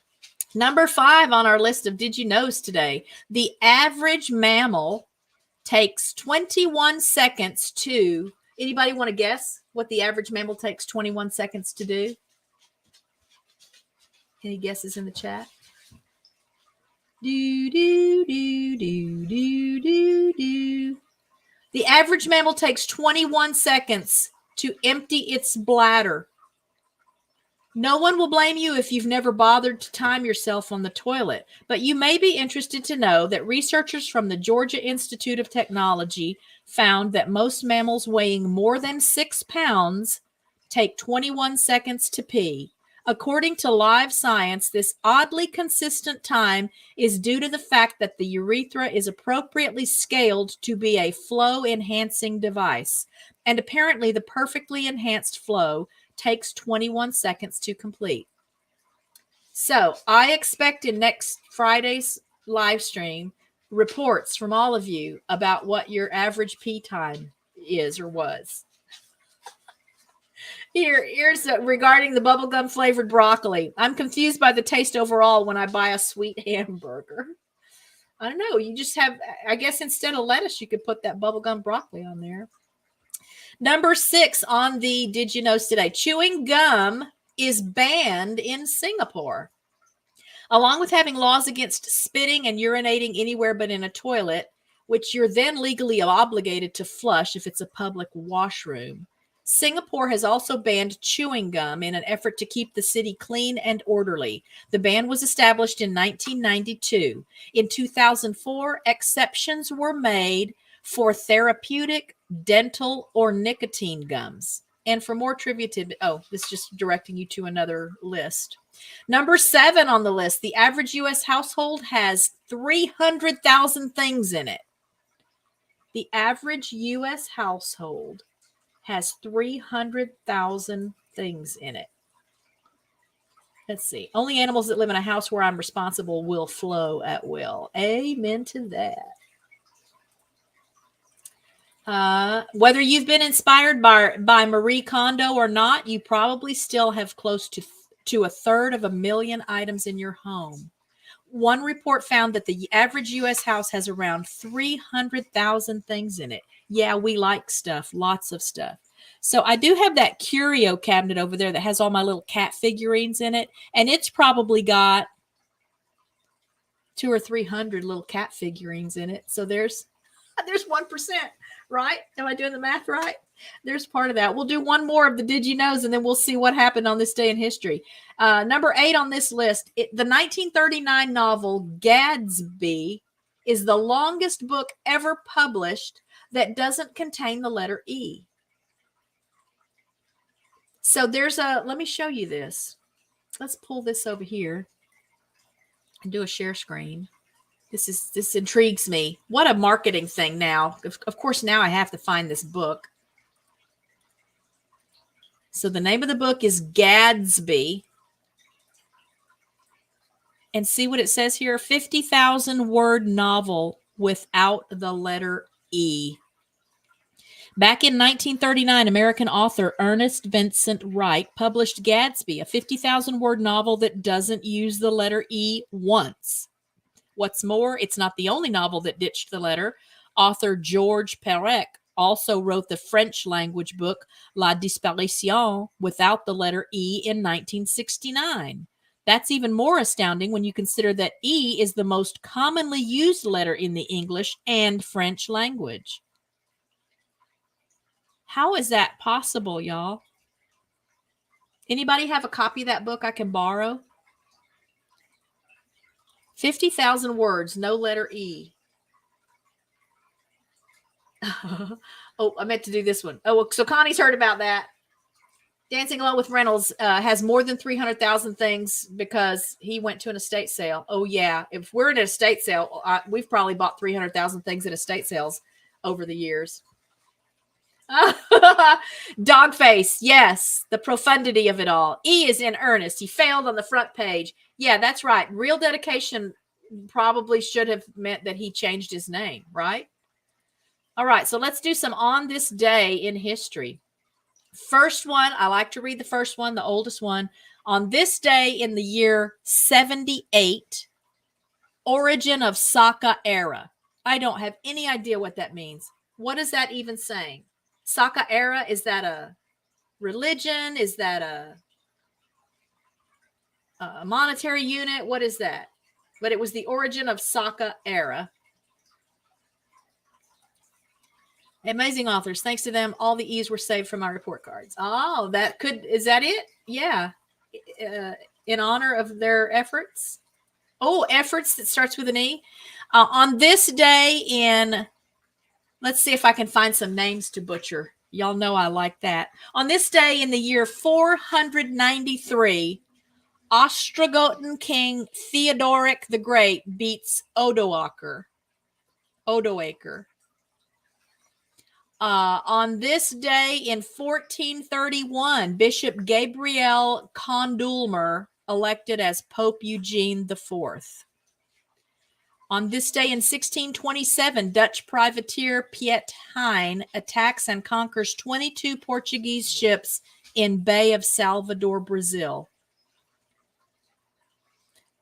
Speaker 1: number 5 on our list of Did You Knows today, the average mammal takes 21 seconds to... Anybody want to guess what the average mammal takes 21 seconds to do? Any guesses in the chat? Do, do, do, do, do, do, do. The average mammal takes 21 seconds to empty its bladder. No one will blame you if you've never bothered to time yourself on the toilet, but you may be interested to know that researchers from the Georgia Institute of Technology found that most mammals weighing more than 6 pounds take 21 seconds to pee. According to Live Science, this oddly consistent time is due to the fact that the urethra is appropriately scaled to be a flow-enhancing device, and apparently the perfectly enhanced flow takes 21 seconds to complete. So I expect in next Friday's live stream reports from all of you about what your average pee time is or was. Here's regarding the bubblegum flavored broccoli. I'm confused by the taste overall when I buy a sweet hamburger. I don't know. You just have, I guess instead of lettuce, you could put that bubblegum broccoli on there. Number 6 on the Did You Know today. Chewing gum is banned in Singapore. Along with having laws against spitting and urinating anywhere but in a toilet, which you're then legally obligated to flush if it's a public washroom, Singapore has also banned chewing gum in an effort to keep the city clean and orderly. The ban was established in 1992. In 2004, exceptions were made for therapeutic, dental, or nicotine gums. And for more trivia tidbit, this is just directing you to another list. Number 7 on the list, the average U.S. household has 300,000 things in it. The average U.S. household has 300,000 things in it. Let's see. Only animals that live in a house where I'm responsible will flow at will. Amen to that. Whether you've been inspired by Marie Kondo or not, you probably still have close to 1/3 items in your home. One report found that the average U.S. house has around 300,000 things in it. Yeah, we like stuff, lots of stuff. So I do have that curio cabinet over there that has all my little cat figurines in it, and it's probably got 200 or 300 little cat figurines in it. So there's 1%, right? Am I doing the math right? There's part of that. We'll do one more of the Did You Knows, and then we'll see what happened on this day in history. Number 8 on this list, the 1939 novel Gadsby is the longest book ever published that doesn't contain the letter E. So let me show you this. Let's pull this over here and do a share screen. This intrigues me. What a marketing thing now. Of course, now I have to find this book. So the name of the book is Gadsby. And see what it says here, 50,000 word novel without the letter E. Back in 1939, American author Ernest Vincent Wright published Gadsby, a 50,000 word novel that doesn't use the letter E once. What's more, it's not the only novel that ditched the letter. Author George Perec also wrote the French language book La Disparition without the letter E in 1969. That's even more astounding when you consider that E is the most commonly used letter in the English and French language. How is that possible, y'all? Anybody have a copy of that book I can borrow? 50,000 words, no letter E. Oh, I meant to do this one. Oh, so Connie's heard about that. Dancing Alone with Reynolds has more than 300,000 things because he went to an estate sale. Oh, yeah. If we're in an estate sale, we've probably bought 300,000 things at estate sales over the years. Dogface. Yes. The profundity of it all. E is in earnest. He failed on the front page. Yeah, that's right. Real dedication probably should have meant that he changed his name, right? All right. So let's do some on this day in history. First one. I like to read the first one, the oldest one. On this day in the year 78, origin of Saka era. I don't have any idea what that means. What is that even saying? Saka era, is that a religion? Is that a monetary unit? What is that? But it was the origin of Saka era. Amazing authors. Thanks to them, all the E's were saved from my report cards. Oh, is that it? Yeah. In honor of their efforts. Oh, efforts that starts with an E. On this day let's see if I can find some names to butcher. Y'all know I like that. On this day in the year 493, Ostrogoten King Theodoric the Great beats Odoacer. On this day in 1431, Bishop Gabriel Condulmer elected as Pope Eugene IV. On this day in 1627, Dutch privateer Piet Hein attacks and conquers 22 Portuguese ships in Bay of Salvador, Brazil.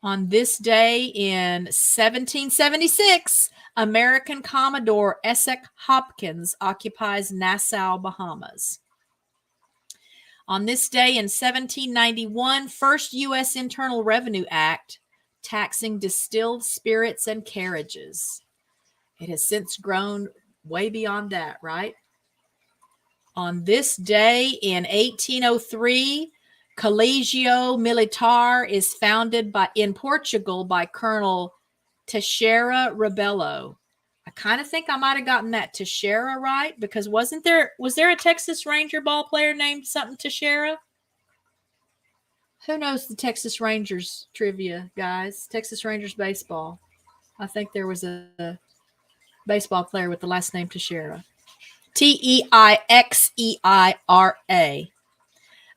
Speaker 1: On this day in 1776, American Commodore Essex Hopkins occupies Nassau, Bahamas. On this day in 1791, first U.S. Internal Revenue Act taxing distilled spirits and carriages. It has since grown way beyond that, right? On this day in 1803, Collegio Militar is founded in Portugal by Colonel Teixeira Rebelo. I kind of think I might have gotten that Teixeira right, because was there a Texas Ranger ball player named something Teixeira? Who knows the Texas Rangers trivia, guys? Texas Rangers baseball. I think there was a baseball player with the last name Teixeira. Teixeira.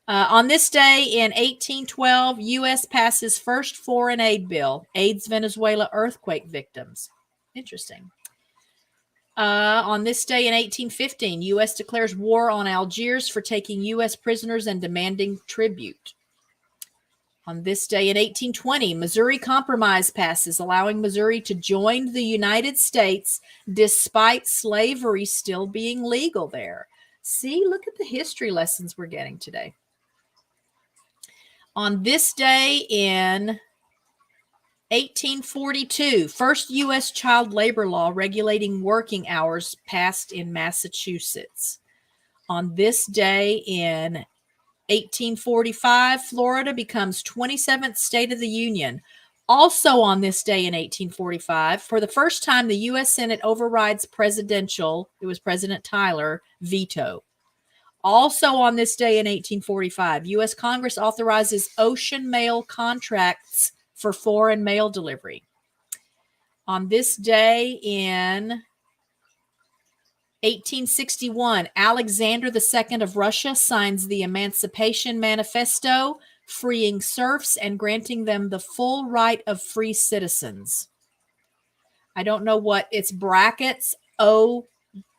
Speaker 1: On this day in 1812, U.S. passes first foreign aid bill, aids Venezuela earthquake victims. Interesting. On this day in 1815, U.S. declares war on Algiers for taking U.S. prisoners and demanding tribute. On this day in 1820, Missouri Compromise passes, allowing Missouri to join the United States despite slavery still being legal there. See, look at the history lessons we're getting today. On this day in 1842, first U.S. child labor law regulating working hours passed in Massachusetts. On this day in 1845, Florida becomes 27th state of the Union. Also on this day in 1845, for the first time, the U.S. Senate overrides it was President Tyler, veto. Also on this day in 1845, U.S. Congress authorizes ocean mail contracts for foreign mail delivery. On this day in 1861, Alexander II of Russia signs the Emancipation Manifesto, freeing serfs and granting them the full right of free citizens. I don't know what it's brackets, O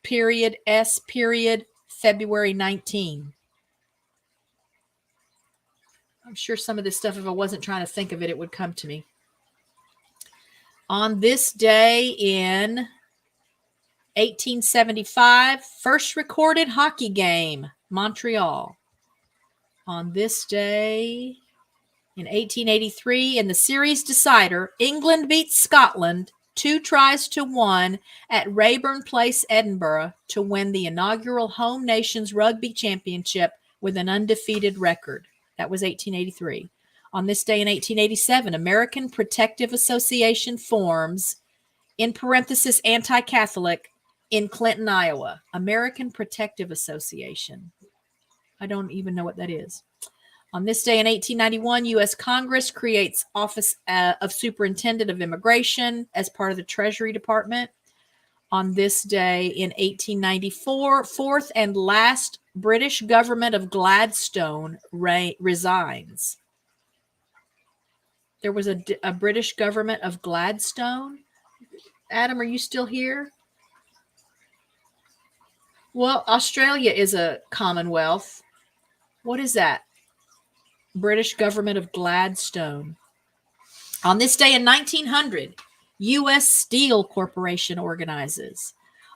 Speaker 1: period, S period, February 19. I'm sure some of this stuff, if I wasn't trying to think of it, it would come to me. On this day in 1875, first recorded hockey game, Montreal. On this day in 1883, in the series decider, England beats Scotland 2-1 at Rayburn Place, Edinburgh, to win the inaugural Home Nations Rugby Championship with an undefeated record. That was 1883. On this day in 1887, American Protective Association forms, in parenthesis, anti-Catholic, in Clinton, Iowa. American Protective Association. I don't even know what that is. On this day in 1891, U.S. Congress creates Office of Superintendent of Immigration as part of the Treasury Department. On this day in 1894, fourth and last British government of Gladstone resigns. There was a British government of Gladstone. Adam, are you still here? Well, Australia is a Commonwealth. What is that? British government of Gladstone. On this day in 1900, U.S. Steel Corporation organizes.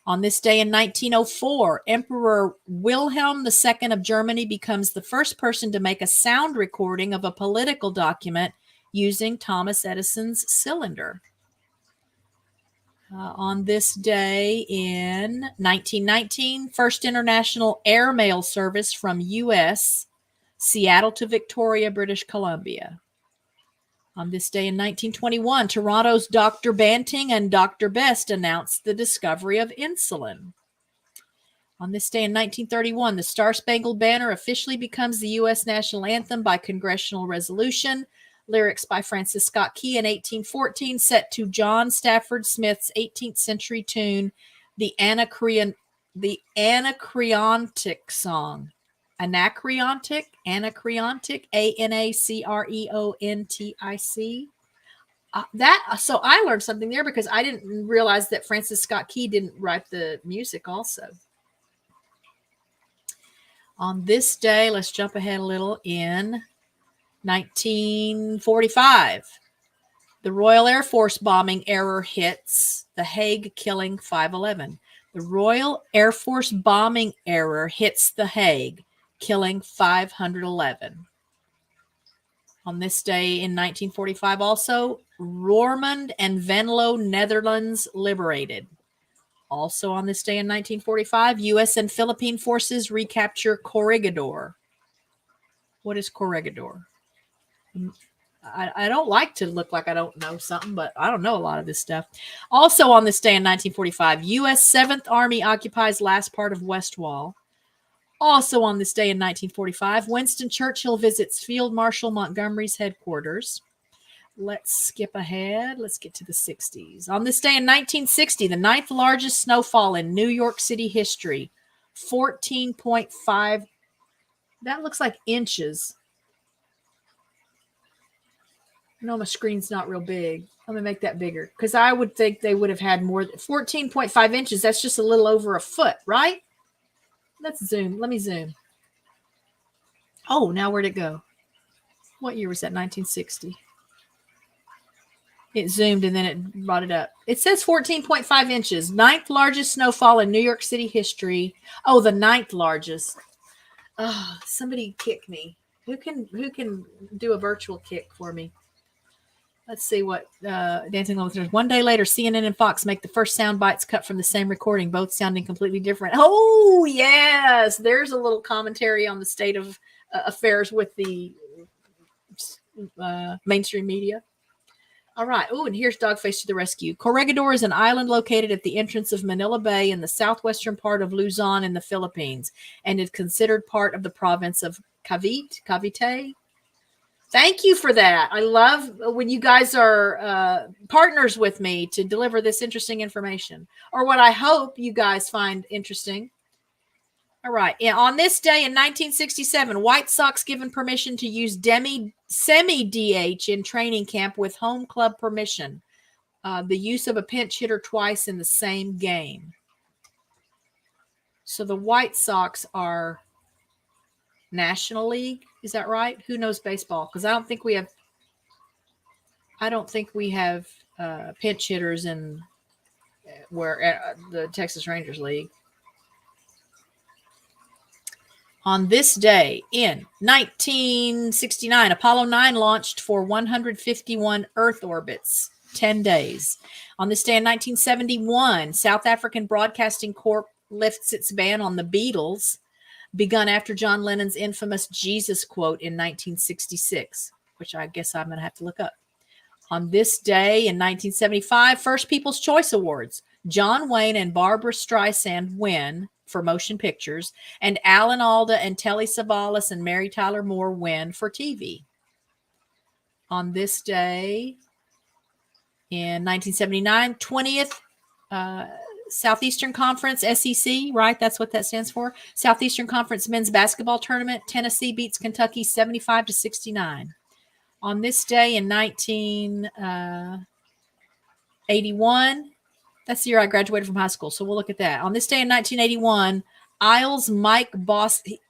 Speaker 1: On this day in 1904, Emperor Wilhelm II of Germany becomes the first person to make a sound recording of a political document using Thomas Edison's cylinder. On this day in 1919, first international airmail service from U.S., Seattle to Victoria, British Columbia. On this day in 1921, Toronto's Dr. Banting and Dr. Best announced the discovery of insulin. On this day in 1931, the Star-Spangled Banner officially becomes the U.S. national anthem by congressional resolution. Lyrics by Francis Scott Key in 1814, set to John Stafford Smith's 18th century tune, the Anacreontic song. Anacreontic, Anacreontic. So I learned something there because I didn't realize that Francis Scott Key didn't write the music also. On this day, let's jump ahead a little, in 1945, the Royal Air Force bombing error hits The Hague, killing 511. The Royal Air Force bombing error hits The Hague, killing 511. On this day in 1945 also, Roermond and Venlo, Netherlands liberated. Also on this day in 1945, U.S. and Philippine forces recapture Corregidor. What is Corregidor? I don't like to look like I don't know something, but I don't know a lot of this stuff. Also on this day in 1945, U.S. 7th Army occupies last part of West Wall. Also on this day in 1945, Winston Churchill visits Field Marshal Montgomery's headquarters. Let's skip ahead. Let's get to the 60s. On this day in 1960, the 9th largest snowfall in New York City history, 14.5. That looks like inches. No, my screen's not real big. Let me make that bigger because I would think they would have had more than 14.5 inches. That's just a little over a foot, right? Let's zoom. Let me zoom. Oh, now where'd it go? What year was that? 1960. It zoomed and then it brought it up. It says 14.5 inches. 9th largest snowfall in New York City history. Oh, the 9th largest. Oh, somebody kick me. Who can do a virtual kick for me? Let's see what Dancing Along with Stars. One day later, CNN and Fox make the first sound bites cut from the same recording, both sounding completely different. Oh, yes. There's a little commentary on the state of affairs with the mainstream media. All right. Oh, and here's Dogface to the rescue. Corregidor is an island located at the entrance of Manila Bay in the southwestern part of Luzon in the Philippines, and is considered part of the province of Cavite. Thank you for that. I love when you guys are partners with me to deliver this interesting information, or what I hope you guys find interesting. All right. Yeah, on this day in 1967, White Sox given permission to use semi-DH in training camp with home club permission. The use of a pinch hitter twice in the same game. So the White Sox are National League. Is that right? Who knows baseball? Because I don't think we have pinch hitters in the Texas Rangers League. On this day in 1969, Apollo 9 launched for 151 Earth orbits, 10 days. On this day in 1971, South African Broadcasting Corp lifts its ban on the Beatles, begun after John Lennon's infamous Jesus quote in 1966, which I guess I'm going to have to look up. On this day in 1975, First People's Choice Awards. John Wayne and Barbara Streisand win for motion pictures, and Alan Alda and Telly Savalas and Mary Tyler Moore win for TV. On this day in 1979, 20th Southeastern Conference, SEC, right? That's what that stands for. Southeastern Conference men's basketball tournament. Tennessee beats Kentucky 75-69. On this day in 1981, that's the year I graduated from high school, so we'll look at that. On this day in 1981, Isles Mike Bossy,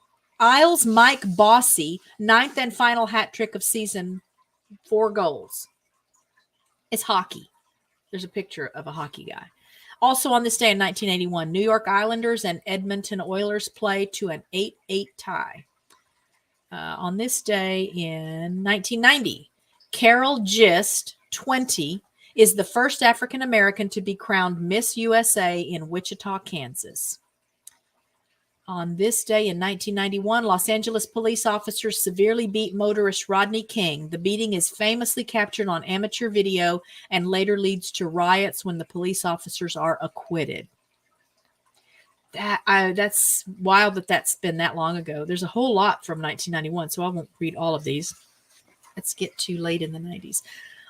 Speaker 1: ninth and final hat trick of season, 4 goals. It's hockey. There's a picture of a hockey guy. Also on this day in 1981, New York Islanders and Edmonton Oilers play to an 8-8 tie. On this day in 1990, Carol Gist, 20, is the first African-American to be crowned Miss USA in Wichita, Kansas. On this day in 1991, Los Angeles police officers severely beat motorist Rodney King. The beating is famously captured on amateur video and later leads to riots when the police officers are acquitted. That's wild that that's been that long ago. There's a whole lot from 1991, so I won't read all of these. Let's get to late in the 90s.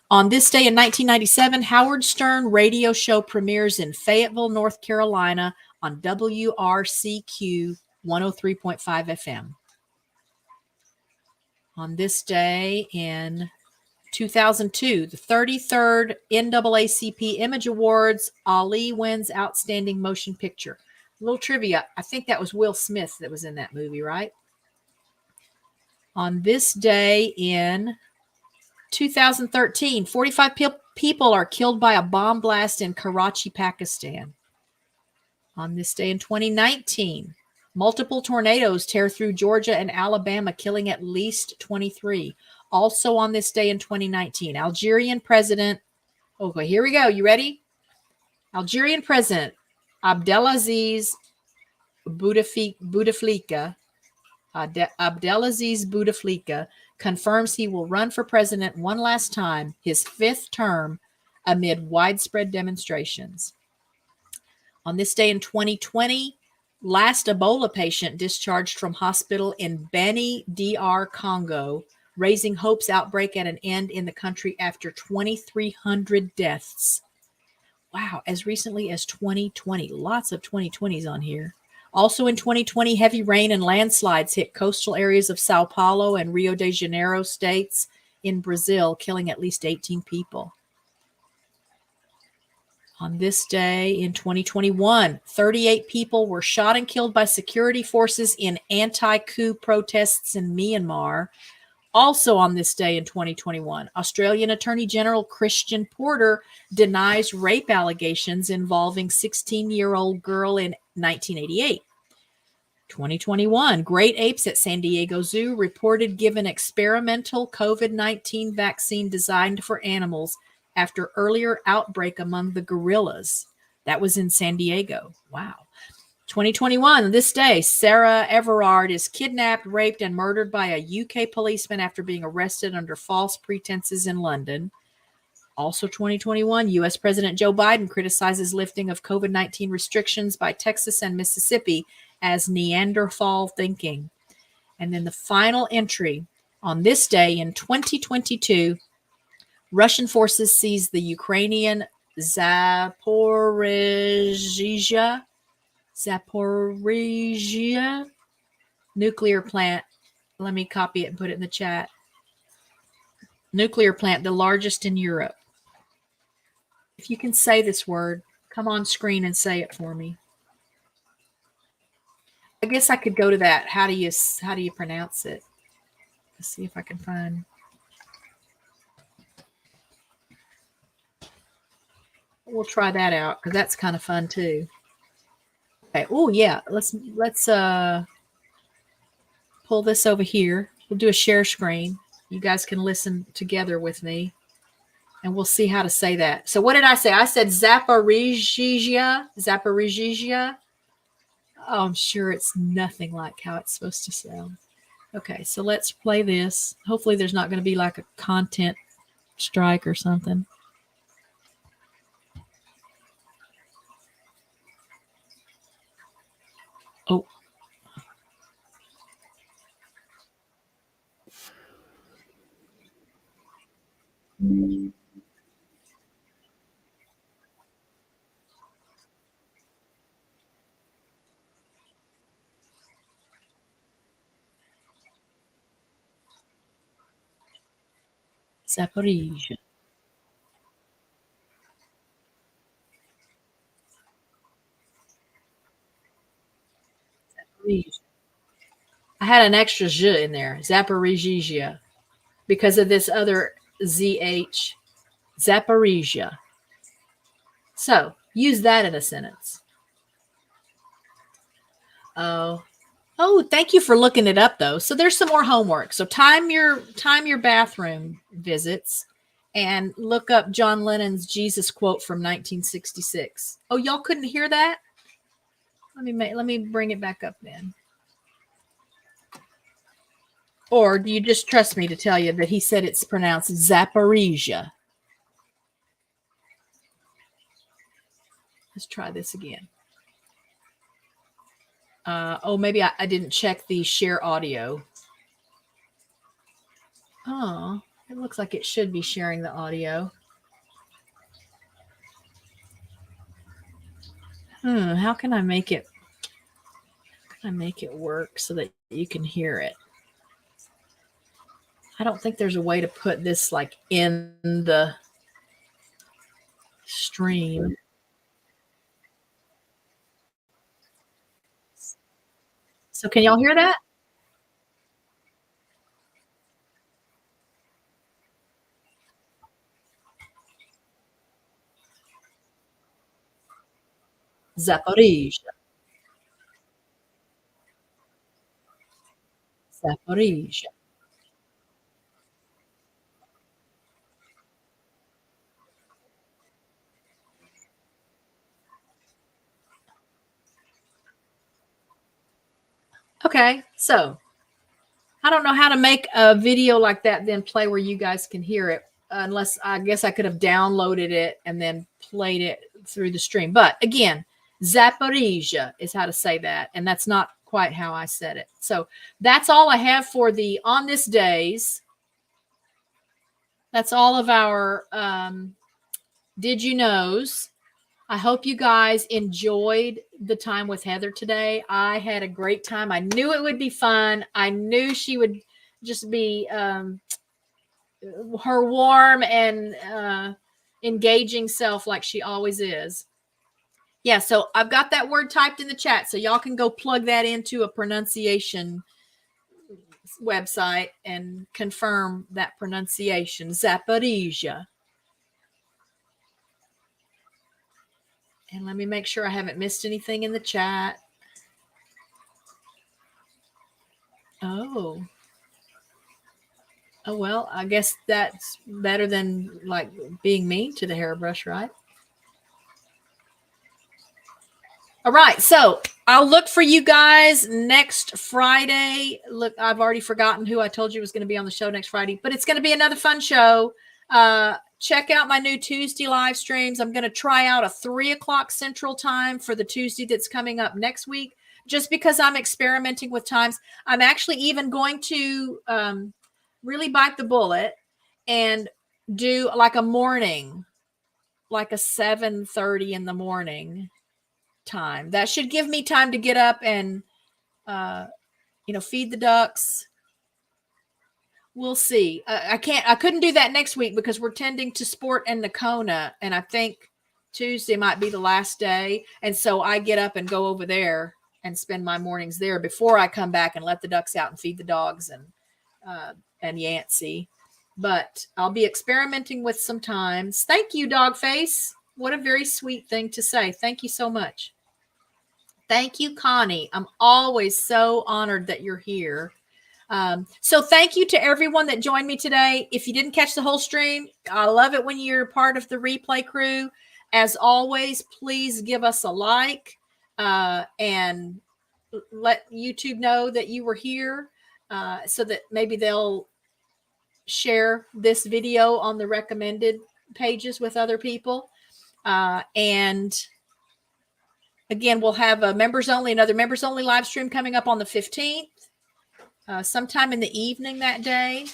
Speaker 1: On this day in 1997, Howard Stern radio show premieres in Fayetteville, North Carolina on WRCQ 103.5 FM. On this day in 2002, the 33rd NAACP Image Awards, Ali wins Outstanding Motion Picture. A little trivia, I think that was Will Smith that was in that movie, right? On this day in 2013, 45 people are killed by a bomb blast in Karachi, Pakistan. On this day in 2019, multiple tornadoes tear through Georgia and Alabama, killing at least 23. Also on this day in 2019, Algerian President, okay, here we go. You ready? Algerian President Abdelaziz Bouteflika confirms he will run for president one last time, his 5th term, amid widespread demonstrations. On this day in 2020, last Ebola patient discharged from hospital in Beni, DR Congo, raising hopes outbreak at an end in the country after 2,300 deaths. Wow, as recently as 2020. Lots of 2020s on here. Also in 2020, heavy rain and landslides hit coastal areas of Sao Paulo and Rio de Janeiro states in Brazil, killing at least 18 people. On this day in 2021, 38 people were shot and killed by security forces in anti-coup protests in Myanmar. Also on this day in 2021, Australian Attorney General Christian Porter denies rape allegations involving 16-year-old girl in 1988. 2021, great apes at San Diego Zoo reported given experimental COVID-19 vaccine designed for animals after earlier outbreak among the gorillas. That was in San Diego. Wow. 2021, this day, Sarah Everard is kidnapped, raped, and murdered by a UK policeman after being arrested under false pretenses in London. Also 2021, U.S. President Joe Biden criticizes lifting of COVID-19 restrictions by Texas and Mississippi as Neanderthal thinking. And then the final entry On this day in 2022, Russian forces seized the Ukrainian Zaporizhzhia nuclear plant. Let me copy it and put it in the chat. Nuclear plant, the largest in Europe. If you can say this word, come on screen and say it for me. I guess I could go to that. How do you pronounce it? Let's see if I can find. We'll try that out because that's kind of fun too. Okay. Oh yeah. Let's pull this over here. We'll do a share screen. You guys can listen together with me, and we'll see how to say that. So what did I say? I said Zaporizhzhia. Zaporizhzhia. Oh, I'm sure it's nothing like how it's supposed to sound. Okay, so let's play this. Hopefully there's not going to be like a content strike or something. Oh. Zaporizhzhia. I had an extra zh in there, Zaporizhzhia, because of this other zh, Zaporizhzhia. So use that in a sentence. Oh, thank you for looking it up though. So there's some more homework. So time your bathroom visits and look up John Lennon's Jesus quote from 1966. Oh, y'all couldn't hear that? Let me bring it back up then. Or do you just trust me to tell you that he said it's pronounced Zaporizhzhia? Let's try this again. Maybe I didn't check the share audio. Oh, it looks like it should be sharing the audio. How can I make it? How can I make it work so that you can hear it? I don't think there's a way to put this like in the stream. So can y'all hear that? Zaporizhzhia. Zaporizhzhia. Okay, so I don't know how to make a video like that then play where you guys can hear it, unless I guess I could have downloaded it and then played it through the stream. But again, Zaporizhzhia is how to say that, and that's not quite how I said it. So that's all I have for the on this days. That's all of our Did You Knows. I hope you guys enjoyed the time with Heather today. I had a great time. I knew it would be fun. I knew she would just be her warm and engaging self like she always is. Yeah, so I've got that word typed in the chat, so y'all can go plug that into a pronunciation website and confirm that pronunciation. Zaporizhzhia. And let me make sure I haven't missed anything in the chat. Oh, well, I guess that's better than like being mean to the hairbrush, right? All right, so I'll look for you guys next Friday. Look, I've already forgotten who I told you was going to be on the show next Friday, but it's going to be another fun show. Check out my new Tuesday live streams. I'm going to try out a 3:00 Central Time for the Tuesday that's coming up next week, just because I'm experimenting with times. I'm actually even going to really bite the bullet and do like a morning, like a 7:30 in the morning time. That should give me time to get up and, feed the ducks. We'll see. I couldn't do that next week because we're tending to Sport and Nakona. And I think Tuesday might be the last day. And so I get up and go over there and spend my mornings there before I come back and let the ducks out and feed the dogs and Yancey. But I'll be experimenting with some times. Thank you, Dogface. What a very sweet thing to say. Thank you so much. Thank you, Connie. I'm always so honored that you're here. So thank you to everyone that joined me today. If you didn't catch the whole stream, I love it when you're part of the replay crew. As always, please give us a like and let YouTube know that you were here so that maybe they'll share this video on the recommended pages with other people. And again, we'll have another members only live stream coming up on the 15th. Sometime in the evening that day.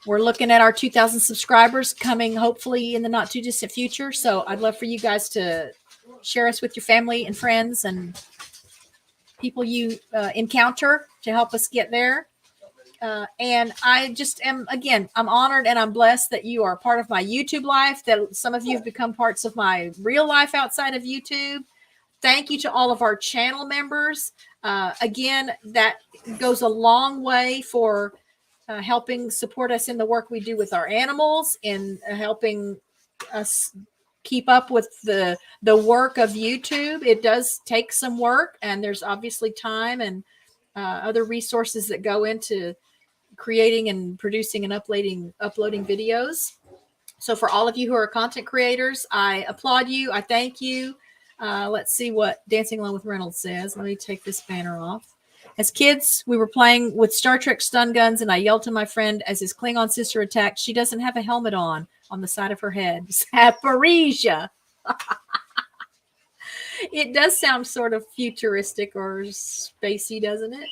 Speaker 1: We're looking at our 2,000 subscribers coming hopefully in the not too distant future. So I'd love for you guys to share us with your family and friends and people you encounter to help us get there. And I just am, again, I'm honored and I'm blessed that you are part of my YouTube life, that some of you have become parts of my real life outside of YouTube. Thank you to all of our channel members. Again, that goes a long way for helping support us in the work we do with our animals and helping us keep up with the work of YouTube. It does take some work, and there's obviously time and other resources that go into creating and producing and uploading videos. So for all of you who are content creators, I applaud you. I thank you. Let's see what Dancing Alone with Reynolds says. Let me take this banner off. As kids, we were playing with Star Trek stun guns, and I yelled to my friend as his Klingon sister attacked. She doesn't have a helmet on the side of her head. Zaporizhia. It does sound sort of futuristic or spacey, doesn't it?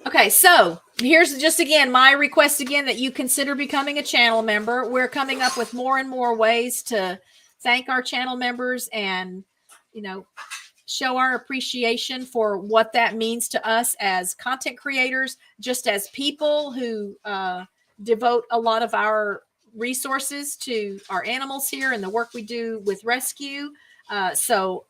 Speaker 1: Okay, so here's just again my request again that you consider becoming a channel member. We're coming up with more and more ways to thank our channel members and, show our appreciation for what that means to us as content creators, just as people who devote a lot of our resources to our animals here and the work we do with rescue. So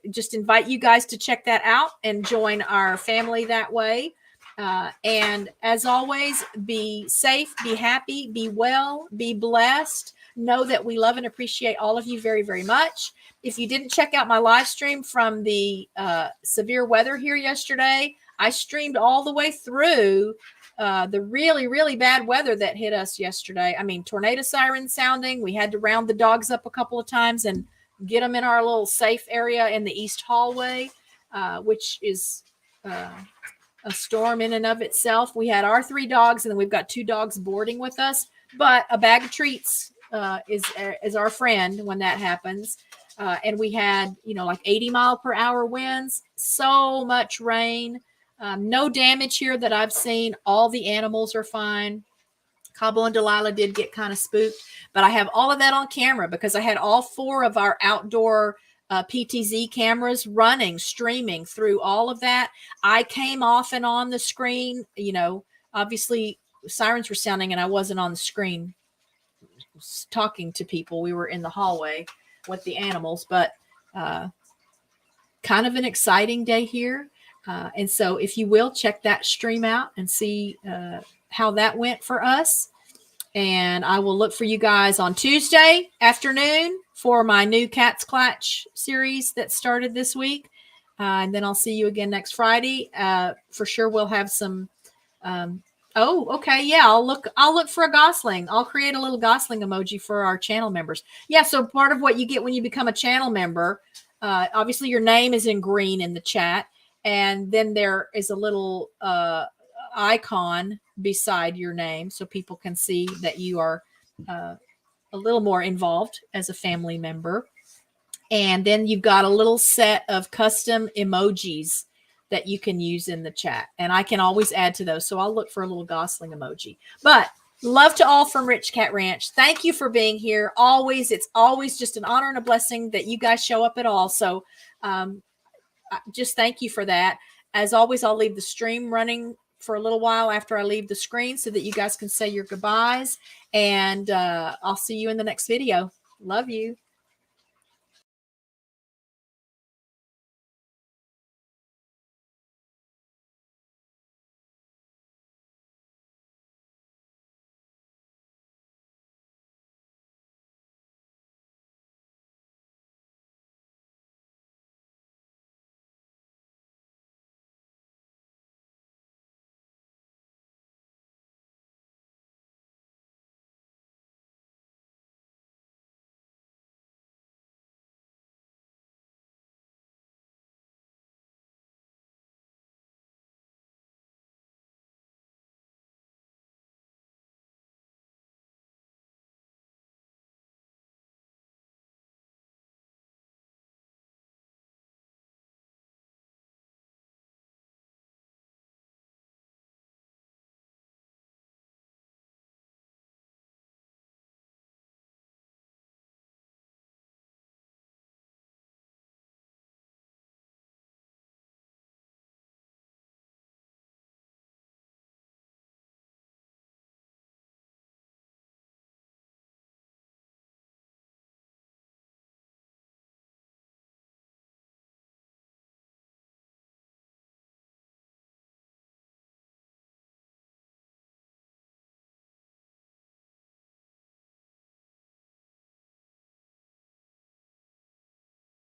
Speaker 1: just invite you guys to check that out and join our family that way. And as always, be safe, be happy, be well, be blessed. Know that we love and appreciate all of you very, very much. If you didn't check out my live stream from the severe weather here yesterday, I streamed all the way through the really, really bad weather that hit us yesterday. I mean, tornado siren sounding. We had to round the dogs up a couple of times and get them in our little safe area in the east hallway, which is a storm in and of itself. We had our 3 dogs, and then we've got 2 dogs boarding with us. But a bag of treats is our friend when that happens. And we had, like 80-mile-per-hour winds, so much rain, no damage here that I've seen. All the animals are fine. Cabo and Delilah did get kind of spooked, but I have all of that on camera because I had all 4 of our outdoor PTZ cameras running, streaming through all of that. I came off and on the screen, obviously sirens were sounding and I wasn't on the screen talking to people. We were in the hallway with the animals, but kind of an exciting day here. And so if you will, check that stream out and see how that went for us. And I will look for you guys on Tuesday afternoon for my new Cat's Clatch series that started this week. And then I'll see you again next Friday. For sure we'll have some okay. Yeah, I'll look for a gosling. I'll create a little gosling emoji for our channel members. Yeah, so part of what you get when you become a channel member, obviously your name is in green in the chat, and then there is a little icon beside your name so people can see that you are a little more involved as a family member. And then you've got a little set of custom emojis that you can use in the chat. And I can always add to those. So I'll look for a little gosling emoji. But love to all from Rich Cat Ranch. Thank you for being here. It's always just an honor and a blessing that you guys show up at all. So just thank you for that. As always, I'll leave the stream running for a little while after I leave the screen so that you guys can say your goodbyes. And I'll see you in the next video. Love you.